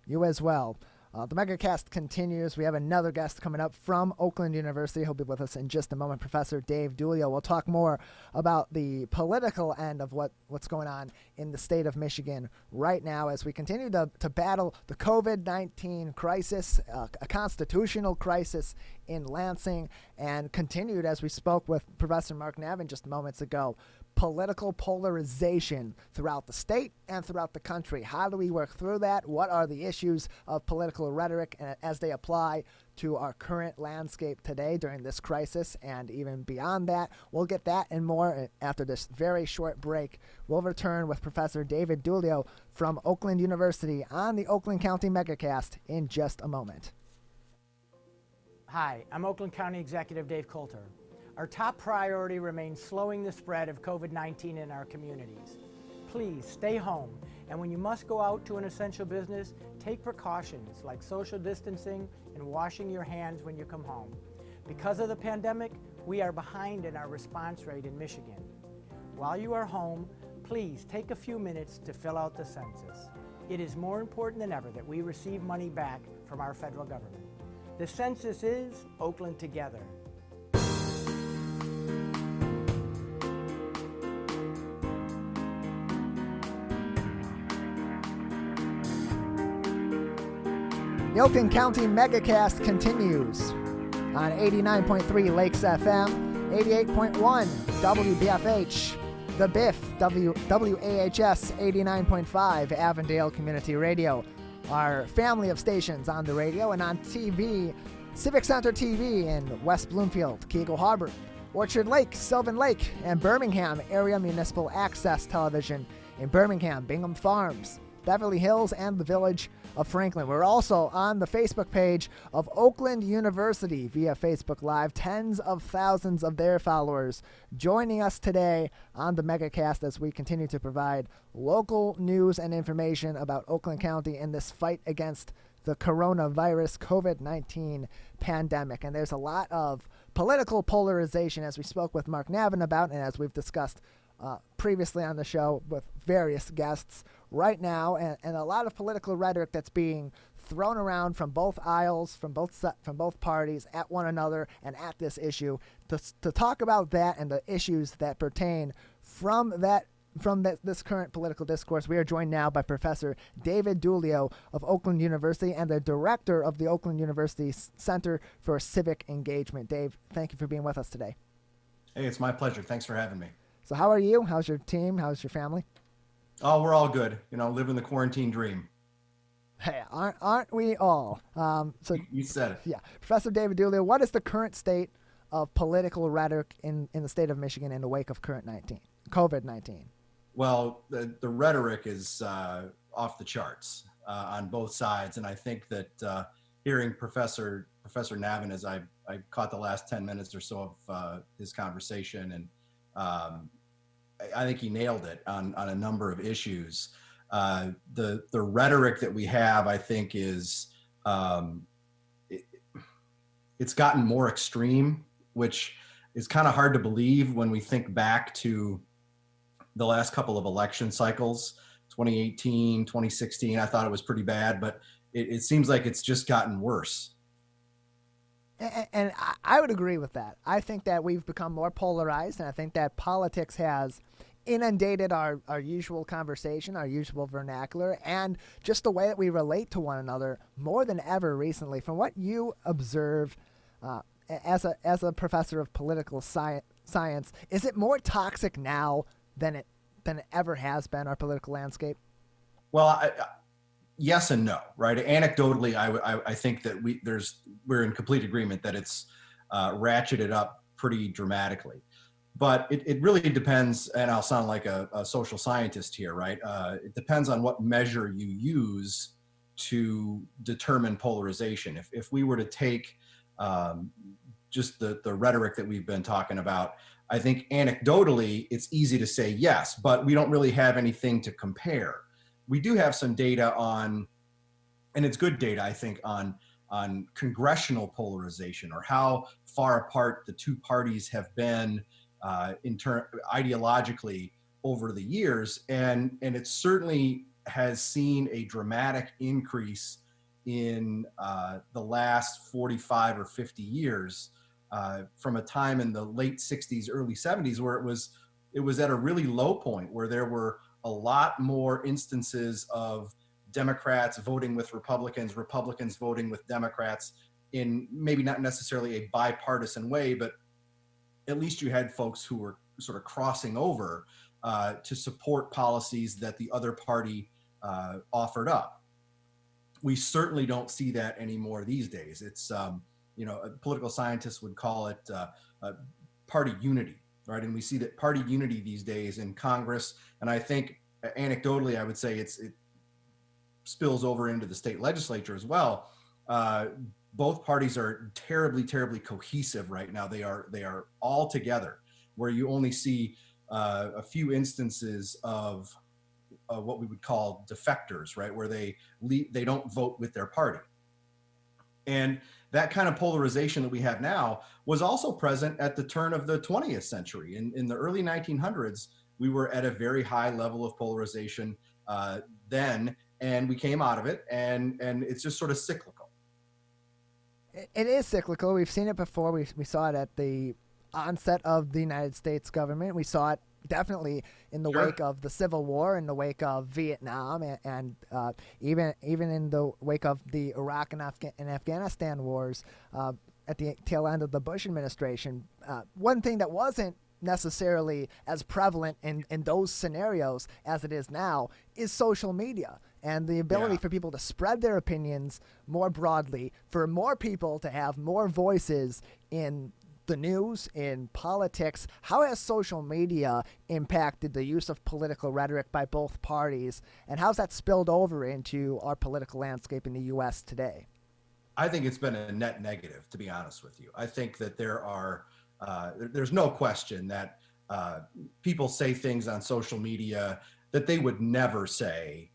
You as well. The Megacast continues. We have another guest coming up from Oakland University. He'll be with us in just a moment. Professor Dave Dulio. We'll talk more about the political end of what's going on in the state of Michigan right now as we continue to battle the COVID-19 crisis, a constitutional crisis in Lansing, and continued, as we spoke with Professor Mark Navin just moments ago, political polarization throughout the state and throughout the country. How do we work through that? What are the issues of political rhetoric as they apply to our current landscape today during this crisis and even beyond that? We'll get that and more after this very short break. We'll return with Professor David Dulio from Oakland University on the Oakland County Megacast in just a moment. Hi, I'm Oakland County Executive Dave Coulter. Our top priority remains slowing the spread of COVID-19 in our communities. Please stay home, and when you must go out to an essential business, take precautions like social distancing and washing your hands when you come home. Because of the pandemic, we are behind in our response rate in Michigan. While you are home, please take a few minutes to fill out the census. It is more important than ever that we receive money back from our federal government. The census is Oakland Together. The Oakland County Megacast continues on 89.3 Lakes FM, 88.1 WBFH, The Biff, WAHS 89.5, Avondale Community Radio. Our family of stations on the radio and on TV, Civic Center TV in West Bloomfield, Siegel Harbor, Orchard Lake, Sylvan Lake, and Birmingham Area Municipal Access Television in Birmingham, Bingham Farms, Beverly Hills, and the Village of Franklin. We're also on the Facebook page of Oakland University via Facebook Live. Tens of thousands of their followers joining us today on the Megacast as we continue to provide local news and information about Oakland County in this fight against the coronavirus COVID-19 pandemic. And there's a lot of political polarization, as we spoke with Mark Navin about, and as we've discussed previously on the show with various guests right now, and a lot of political rhetoric that's being thrown around from both aisles, from both parties, at one another and at this issue. To talk about that and the issues that pertain from this current political discourse, we are joined now by Professor David Dulio of Oakland University and the director of the Oakland University Center for Civic Engagement. Dave, thank you for being with us today. Hey, it's my pleasure. Thanks for having me. So how are you? How's your team? How's your family? Oh, we're all good. Living the quarantine dream. Hey, aren't we all? So you said it. Yeah. Professor David Dulio, what is the current state of political rhetoric in the state of Michigan in the wake of COVID-19? Well, the rhetoric is off the charts on both sides. And I think that hearing Professor Navin, as I caught the last 10 minutes or so of his conversation, and I think he nailed it on a number of issues. The rhetoric that we have, I think, is it's gotten more extreme, which is kind of hard to believe when we think back to the last couple of election cycles, 2018, 2016. I thought it was pretty bad, but it seems like it's just gotten worse. And I would agree with that. I think that we've become more polarized, and I think that politics has inundated our usual conversation, our usual vernacular, and just the way that we relate to one another more than ever recently. From what you observe as a professor of political science, is it more toxic now than it ever has been, our political landscape? Well, yes and no, right? Anecdotally, I think that we're in complete agreement that it's ratcheted up pretty dramatically. But it really depends, and I'll sound like a social scientist here, right? It depends on what measure you use to determine polarization. If we were to take just the rhetoric that we've been talking about, I think anecdotally, it's easy to say yes, but we don't really have anything to compare. We do have some data on, and it's good data, I think, on congressional polarization, or how far apart the two parties have been ideologically over the years, and it certainly has seen a dramatic increase in the last 45 or 50 years, from a time in the late 60s, early 70s, where it was at a really low point, where there were a lot more instances of Democrats voting with Republicans, Republicans voting with Democrats, in maybe not necessarily a bipartisan way, but at least you had folks who were sort of crossing over to support policies that the other party offered up. We certainly don't see that anymore these days. It's, political scientists would call it party unity, right? And we see that party unity these days in Congress, and I think anecdotally, I would say it spills over into the state legislature as well. Both parties are terribly, terribly cohesive right now. They are all together, where you only see a few instances of what we would call defectors, right? Where they don't vote with their party. And that kind of polarization that we have now was also present at the turn of the 20th century. In the early 1900s, we were at a very high level of polarization then, and we came out of it, and it's just sort of cyclical. It is cyclical. We've seen it before. We saw it at the onset of the United States government. We saw it definitely in the wake of the Civil War, in the wake of Vietnam, and even in the wake of the Iraq and Afghanistan wars at the tail end of the Bush administration. One thing that wasn't necessarily as prevalent in those scenarios as it is now is social media and the ability for people to spread their opinions more broadly, for more people to have more voices in the news, in politics. How has social media impacted the use of political rhetoric by both parties, and how's that spilled over into our political landscape in the U.S. today? I think it's been a net negative, to be honest with you. I think that there's no question that people say things on social media that they would never say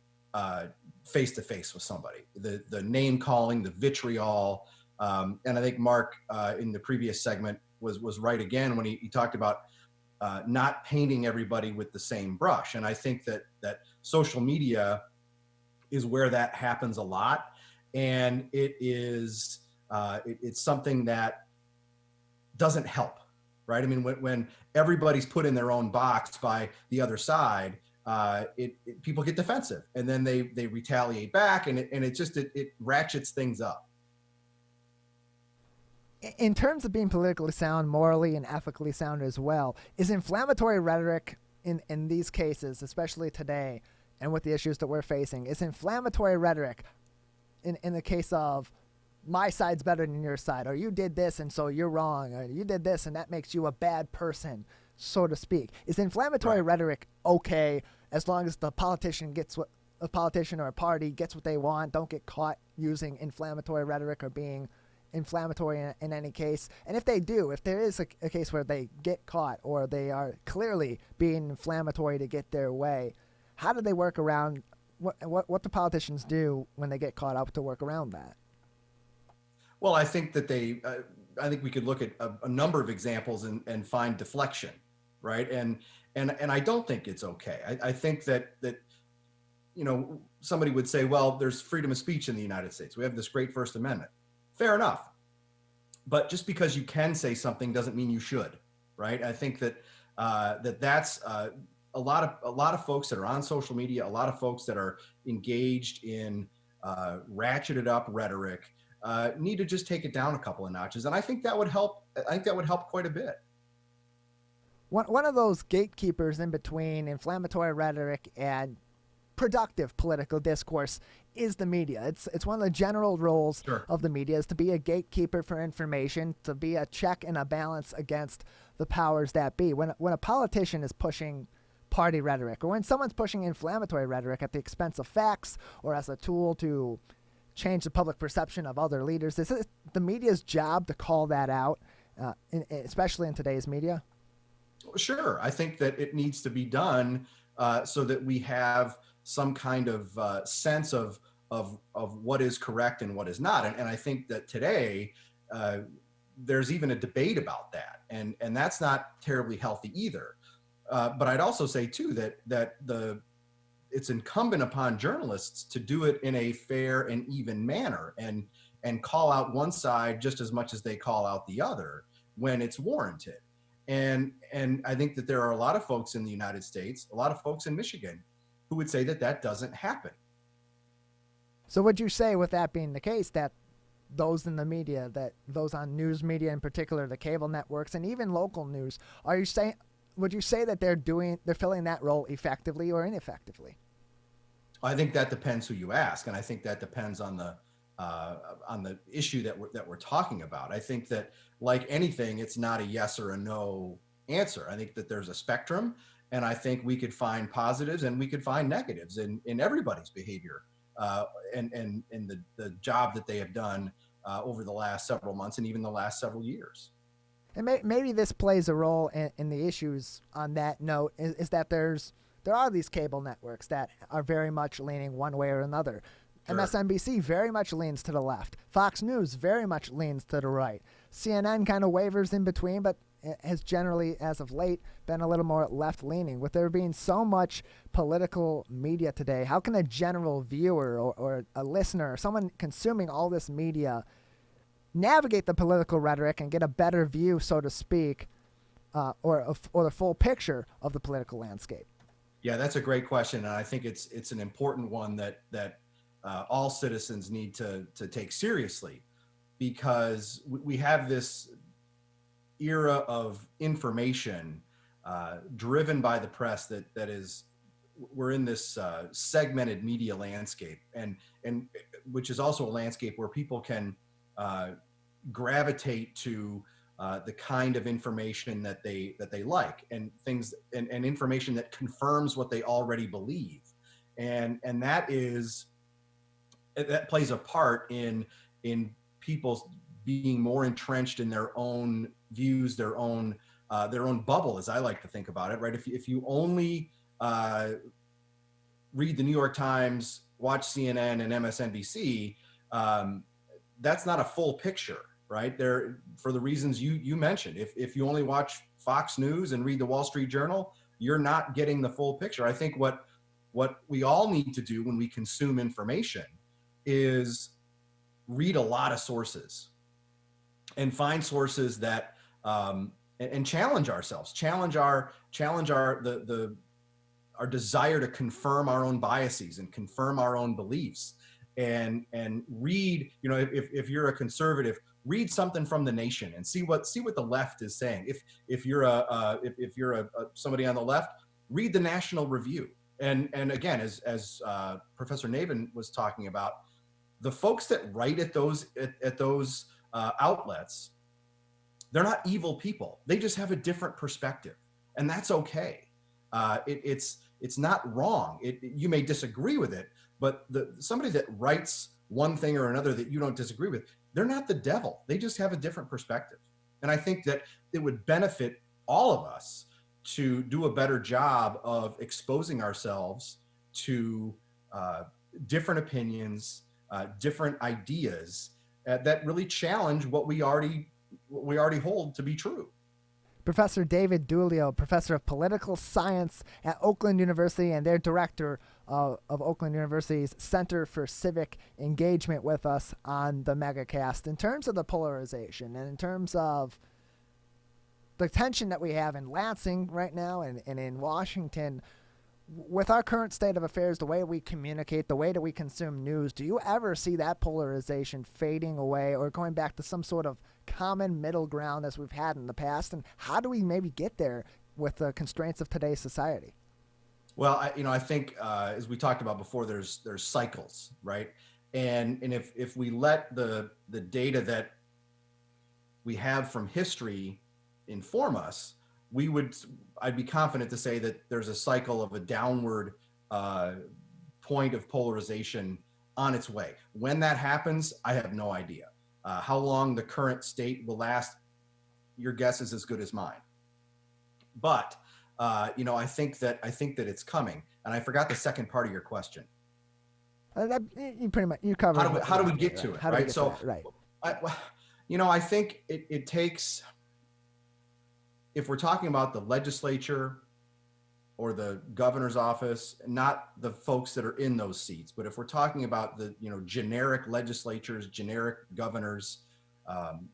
face to face with somebody. The name calling, the vitriol, and I think Mark in the previous segment was right again when he talked about not painting everybody with the same brush. And I think that social media is where that happens a lot, and it's something that doesn't help, right? I mean, when everybody's put in their own box by the other side, people get defensive, and then they retaliate back, and it ratchets things up. In terms of being politically sound, morally and ethically sound as well, is inflammatory rhetoric in these cases, especially today, and with the issues that we're facing, is inflammatory rhetoric in the case of my side's better than your side, or you did this and so you're wrong, or you did this and that makes you a bad person, so to speak. Is inflammatory rhetoric okay as long as the politician gets what a politician or a party gets what they want, don't get caught using inflammatory rhetoric or being inflammatory in any case? And if they do, if there is a case where they get caught or they are clearly being inflammatory to get their way, how do they work around what do politicians do when they get caught up to work around that? Well, I think that I think we could look at a number of examples and find deflection, right? And I don't think it's okay. I think that somebody would say, well, there's freedom of speech in the United States. We have this great First Amendment. Fair enough. But just because you can say something doesn't mean you should, right? I think that that's a lot of folks that are on social media, a lot of folks that are engaged in ratcheted up rhetoric need to just take it down a couple of notches. And I think that would help. I think that would help quite a bit. One of those gatekeepers in between inflammatory rhetoric and productive political discourse is the media. It's one of the general roles of the media is to be a gatekeeper for information, to be a check and a balance against the powers that be. When a politician is pushing party rhetoric, or when someone's pushing inflammatory rhetoric at the expense of facts or as a tool to change the public perception of other leaders, is it the media's job to call that out, especially in today's media? Sure. I think that it needs to be done so that we have some kind of sense of what is correct and what is not. And I think that today there's even a debate about that, and that's not terribly healthy either. But I'd also say too that it's incumbent upon journalists to do it in a fair and even manner, and call out one side just as much as they call out the other when it's warranted. And I think that there are a lot of folks in the United States, a lot of folks in Michigan, who would say that doesn't happen. So would you say, with that being the case, that those in the media, that those on news media in particular, the cable networks and even local news, would you say that they're filling that role effectively or ineffectively? I think that depends who you ask, and I think that depends on the issue that we're talking about. I think that, like anything, it's not a yes or a no answer. I think that there's a spectrum, and I think we could find positives and we could find negatives in everybody's behavior and the job that they have done over the last several months and even the last several years. And maybe this plays a role in the issues on that note, is that there are these cable networks that are very much leaning one way or another. Sure. MSNBC very much leans to the left. Fox News very much leans to the right. CNN kind of wavers in between, but has generally, as of late, been a little more left-leaning. With there being so much political media today, how can a general viewer or a listener, or someone consuming all this media, navigate the political rhetoric and get a better view, so to speak, or the full picture of the political landscape? Yeah, that's a great question, and I think it's an important one that all citizens need to take seriously, because we have this era of information driven by the press that is, we're in this segmented media landscape, and which is also a landscape where people can gravitate to the kind of information that they like, and things and information that confirms what they already believe, and that plays a part in people being more entrenched in their own views, their own bubble, as I like to think about it, right? If you only read the New York Times, watch CNN and MSNBC, that's not a full picture, right? There, for the reasons you mentioned. If you only watch Fox News and read the Wall Street Journal, you're not getting the full picture. I think what we all need to do when we consume information is read a lot of sources and find sources that and challenge ourselves, challenge our desire to confirm our own biases and confirm our own beliefs, and read, if you're a conservative, read something from The Nation and see what the left is saying. If you're somebody on the left, read the National Review. And again, as Professor Navin was talking about, the folks that write at those outlets, they're not evil people. They just have a different perspective, and that's okay. It's not wrong. You may disagree with it, but somebody that writes one thing or another that you don't disagree with, they're not the devil. They just have a different perspective. And I think that it would benefit all of us to do a better job of exposing ourselves to different opinions, different ideas that really challenge what we already hold to be true. Professor David Dulio, professor of political science at Oakland University and their director of Oakland University's Center for Civic Engagement, with us on the Megacast. In terms of the polarization and in terms of the tension that we have in Lansing right now and in Washington, with our current state of affairs, the way we communicate, the way that we consume news, do you ever see that polarization fading away or going back to some sort of common middle ground as we've had in the past? And how do we maybe get there with the constraints of today's society? Well, I think as we talked about before, there's cycles, right? And if we let the data that we have from history inform us, I'd be confident to say that there's a cycle of a downward point of polarization on its way. When that happens, I have no idea. How long the current state will last, your guess is as good as mine. But I think that it's coming. And I forgot the second part of your question. You covered. How do we get to it? Right. So, right. I think it takes. If we're talking about the legislature or the governor's office, not the folks that are in those seats, but if we're talking about the generic legislatures, generic governors,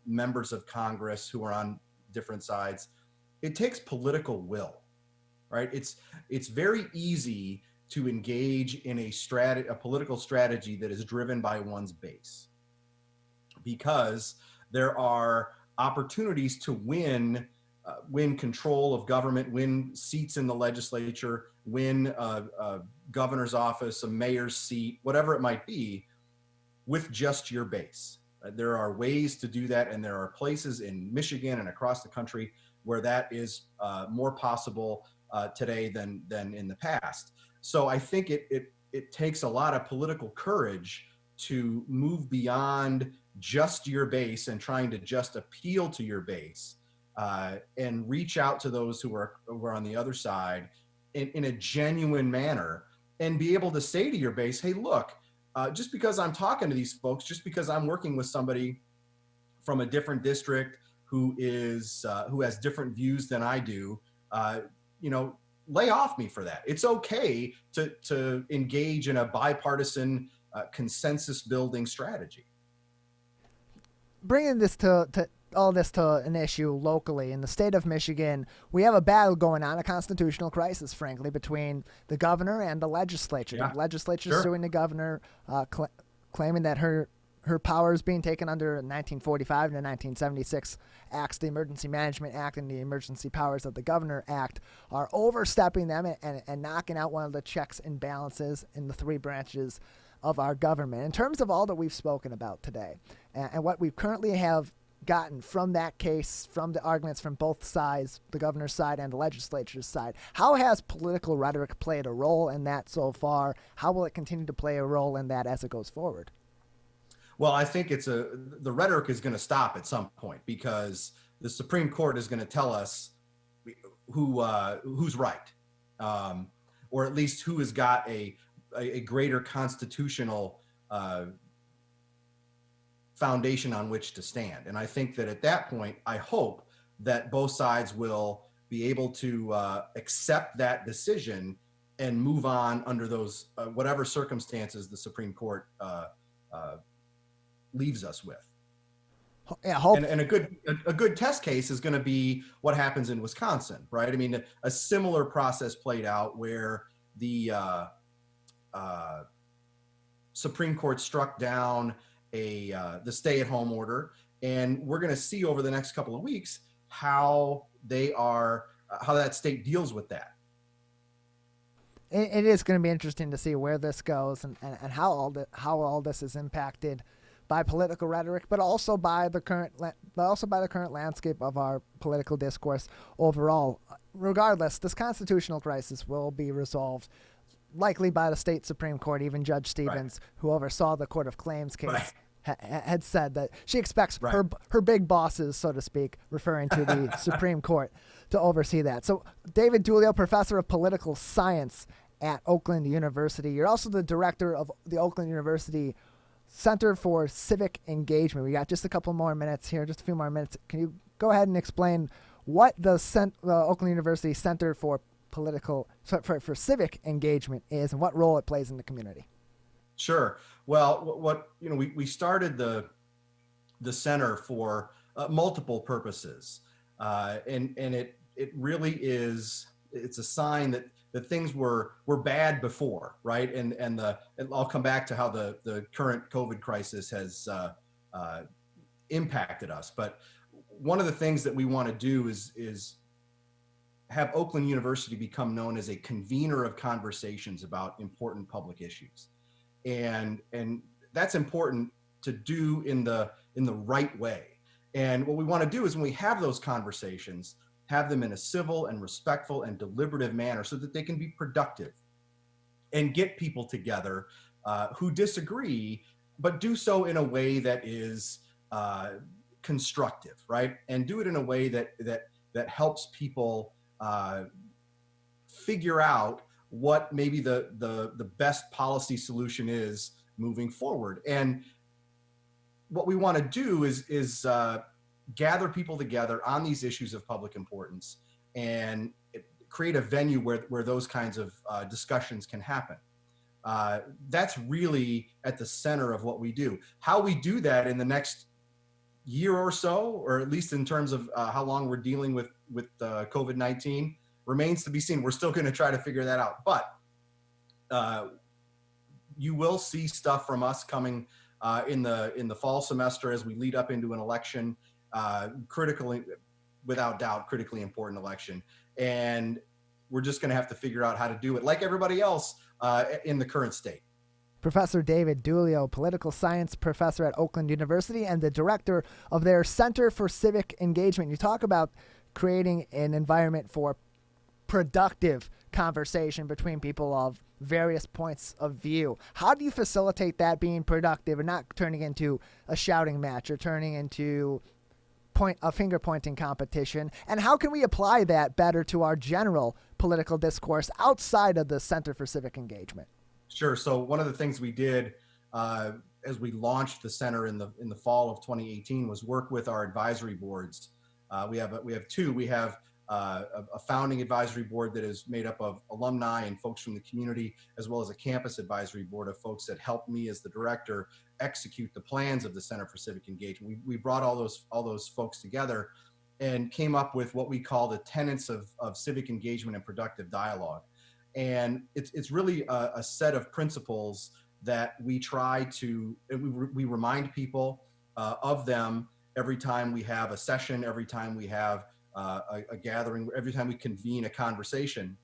members of Congress who are on different sides, it takes political will, right? It's very easy to engage in a political strategy that is driven by one's base, because there are opportunities to win control of government, win seats in the legislature, win a governor's office, a mayor's seat, whatever it might be, with just your base. There are ways to do that, and there are places in Michigan and across the country where that is more possible today than in the past. So I think it takes a lot of political courage to move beyond just your base and trying to just appeal to your base. And reach out to those who are on the other side in a genuine manner, and be able to say to your base, hey, look, just because I'm talking to these folks, just because I'm working with somebody from a different district who has different views than I do, lay off me for that. It's okay to engage in a bipartisan consensus building strategy. Bringing this to all this to an issue locally in the state of Michigan, we have a battle going on, a constitutional crisis, frankly, between the governor and the legislature. Yeah, the legislature sure. suing the governor, claiming that her her powers being taken under 1945 and the 1976 acts, the Emergency Management Act and the Emergency Powers of the Governor Act, are overstepping them and knocking out one of the checks and balances in the three branches of our government. In terms of all that we've spoken about today and what we currently have gotten from that case, from the arguments from both sides, the governor's side and the legislature's side, how has political rhetoric played a role in that so far? How will it continue to play a role in that as it goes forward? Well, I think the rhetoric is going to stop at some point, because the Supreme Court is going to tell us who's right, or at least who has got a greater constitutional foundation on which to stand. And I think that at that point, I hope that both sides will be able to accept that decision and move on under those whatever circumstances the Supreme Court leaves us with. Yeah, and a good test case is going to be what happens in Wisconsin, right? I mean, a similar process played out where the Supreme Court struck down the stay-at-home order, and we're going to see over the next couple of weeks how that state deals with that. It is going to be interesting to see where this goes and how all this is impacted by political rhetoric, but also by the current landscape of our political discourse overall. Regardless, this constitutional crisis will be resolved likely by the state Supreme Court. Even Judge Stevens, who oversaw the Court of Claims case, had said that she expects her big bosses, so to speak, referring to the Supreme Court, to oversee that. So, David Dulio, professor of political science at Oakland University. You're also the director of the Oakland University Center for Civic Engagement. We got just a couple more minutes here, just a few more minutes. Can you go ahead and explain what the Oakland University Center for Civic Engagement is and what role it plays in the community? Sure. Well, we started the center for multiple purposes, and it really it's a sign that things were bad before, right? And I'll come back to how the current COVID crisis has impacted us. But one of the things that we want to do is have Oakland University become known as a convener of conversations about important public issues. And that's important to do in the right way. And what we want to do is when we have those conversations, have them in a civil and respectful and deliberative manner so that they can be productive and get people together who disagree, but do so in a way that is constructive, right? And do it in a way that helps people figure out what maybe the best policy solution is moving forward. And what we want to do is gather people together on these issues of public importance and create a venue where those kinds of discussions can happen. That's really at the center of what we do. How we do that in the next year or so, or at least in terms of how long we're dealing with COVID-19, remains to be seen. We're still going to try to figure that out. But you will see stuff from us coming in the fall semester as we lead up into an election, without doubt, critically important election. And we're just going to have to figure out how to do it like everybody else in the current state. Professor David Dulio, political science professor at Oakland University and the director of their Center for Civic Engagement. You talk about creating an environment for productive conversation between people of various points of view. How do you facilitate that being productive and not turning into a shouting match or turning into a finger pointing competition? And how can we apply that better to our general political discourse outside of the Center for Civic Engagement? Sure. So one of the things we did as we launched the center in the fall of 2018 was work with our advisory boards. We have two. We have a founding advisory board that is made up of alumni and folks from the community, as well as a campus advisory board of folks that helped me as the director execute the plans of the Center for Civic Engagement. We brought all those folks together and came up with what we call the tenets of civic engagement and productive dialogue. And it's really a set of principles that we try to, we remind people of them every time we have a session, every time we have a gathering, every time we convene a conversation.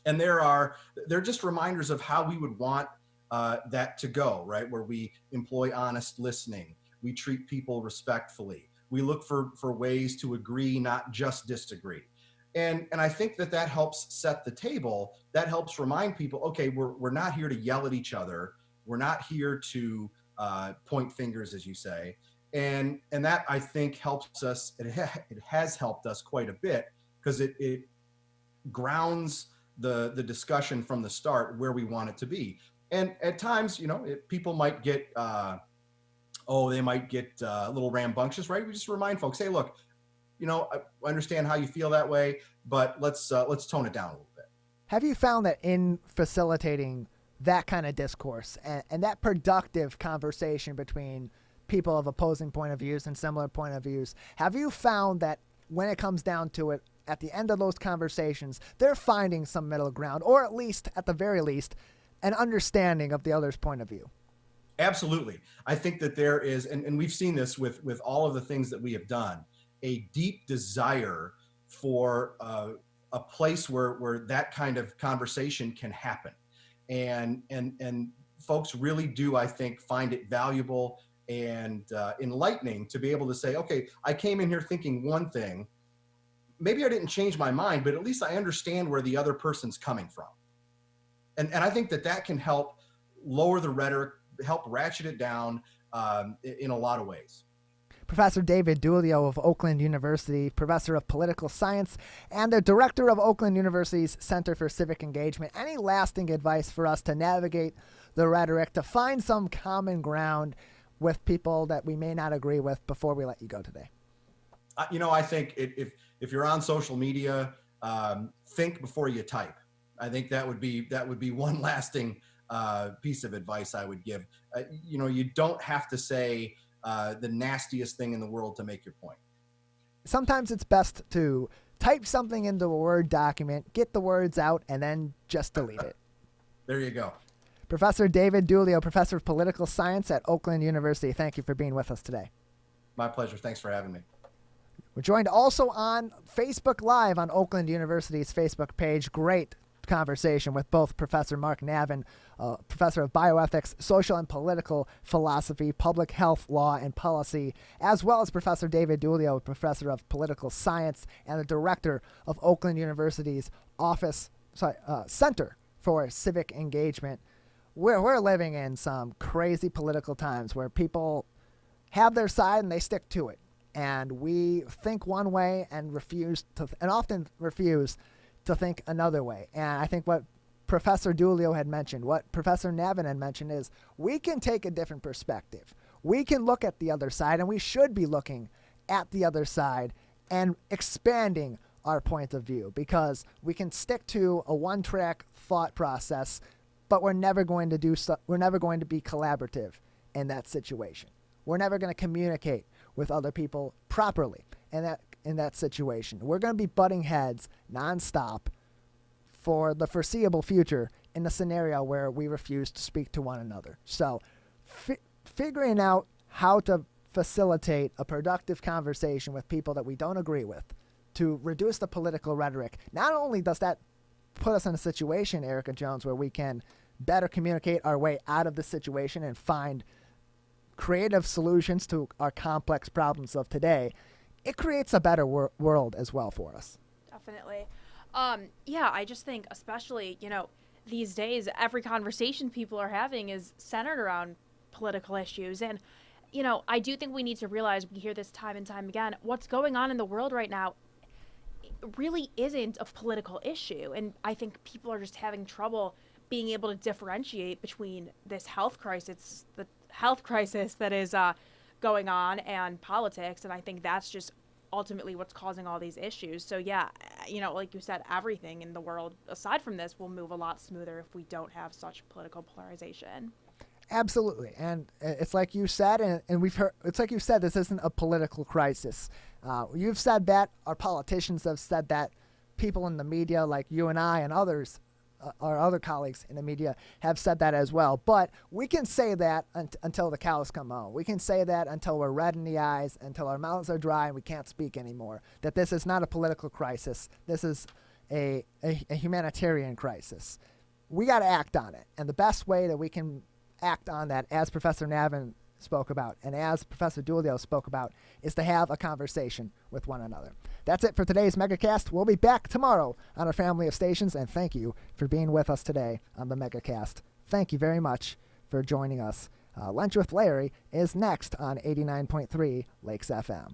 And they're just reminders of how we would want that to go, right? Where we employ honest listening, we treat people respectfully, we look for ways to agree, not just disagree. And I think that helps set the table. That helps remind people, okay, we're not here to yell at each other. We're not here to point fingers, as you say. And that, I think, helps us. It has helped us quite a bit, because it grounds the discussion from the start where we want it to be. And at times, people might get, they might get a little rambunctious, right? We just remind folks, hey, look, I understand how you feel that way, but let's tone it down a little bit. Have you found that in facilitating that kind of discourse and that productive conversation between people of opposing point of views and similar point of views, have you found that when it comes down to it, at the end of those conversations, they're finding some middle ground, or at least, at the very least, an understanding of the other's point of view? Absolutely. I think that there is, and we've seen this with all of the things that we have done, a deep desire for a place where that kind of conversation can happen. And folks really do, I think, find it valuable and enlightening to be able to say, okay, I came in here thinking one thing, maybe I didn't change my mind, but at least I understand where the other person's coming from. And I think that can help lower the rhetoric, help ratchet it down in a lot of ways. Professor David Dulio of Oakland University, professor of political science, and the director of Oakland University's Center for Civic Engagement. Any lasting advice for us to navigate the rhetoric, to find some common ground with people that we may not agree with before we let you go today? I think if you're on social media, think before you type. I think that would be one lasting piece of advice I would give. You don't have to say the nastiest thing in the world to make your point. Sometimes it's best to type something into a Word document, get the words out, and then just delete it. There you go. Professor David Dulio, professor of political science at Oakland University, thank you for being with us today. My pleasure. Thanks for having me. We're joined also on Facebook Live on Oakland University's Facebook page. Great conversation with both Professor Mark Navin, professor of bioethics, social and political philosophy, public health law and policy, as well as Professor David Dulio, professor of political science and the director of Oakland University's Center for Civic Engagement. We're living in some crazy political times where people have their side and they stick to it. And we think one way and often refuse to think another way. And I think what Professor Dulio had mentioned, what Professor Navin had mentioned, is we can take a different perspective. We can look at the other side, and we should be looking at the other side and expanding our point of view, because we can stick to a one-track thought process, but we're never going to be collaborative in that situation. We're never going to communicate with other people properly in that situation. We're going to be butting heads nonstop for the foreseeable future in a scenario where we refuse to speak to one another. So figuring out how to facilitate a productive conversation with people that we don't agree with to reduce the political rhetoric, not only does that put us in a situation, Erica Jones, where we can better communicate our way out of the situation and find creative solutions to our complex problems of today, it creates a better world as well for us. Definitely. I just think, especially, these days, every conversation people are having is centered around political issues. And, I do think we need to realize, we hear this time and time again, what's going on in the world right now really isn't a political issue. And I think people are just having trouble being able to differentiate between this health crisis, that is going on, and politics. And I think that's just ultimately what's causing all these issues. So like you said, everything in the world aside from this will move a lot smoother if we don't have such political polarization. Absolutely. And it's like you said, and we've heard, it's like you said, this isn't a political crisis. You've said that, our politicians have said that, people in the media like you and I and others our other colleagues in the media have said that as well. But we can say that until the cows come home. We can say that until we're red in the eyes, until our mouths are dry and we can't speak anymore. That this is not a political crisis. This is a humanitarian crisis. We got to act on it. And the best way that we can act on that, as Professor Navin spoke about and as Professor Dulio spoke about, is to have a conversation with one another. That's it for today's Megacast. We'll be back tomorrow on our family of stations, and thank you for being with us today on the Megacast. Thank you very much for joining us. Lunch with Larry is next on 89.3 Lakes FM.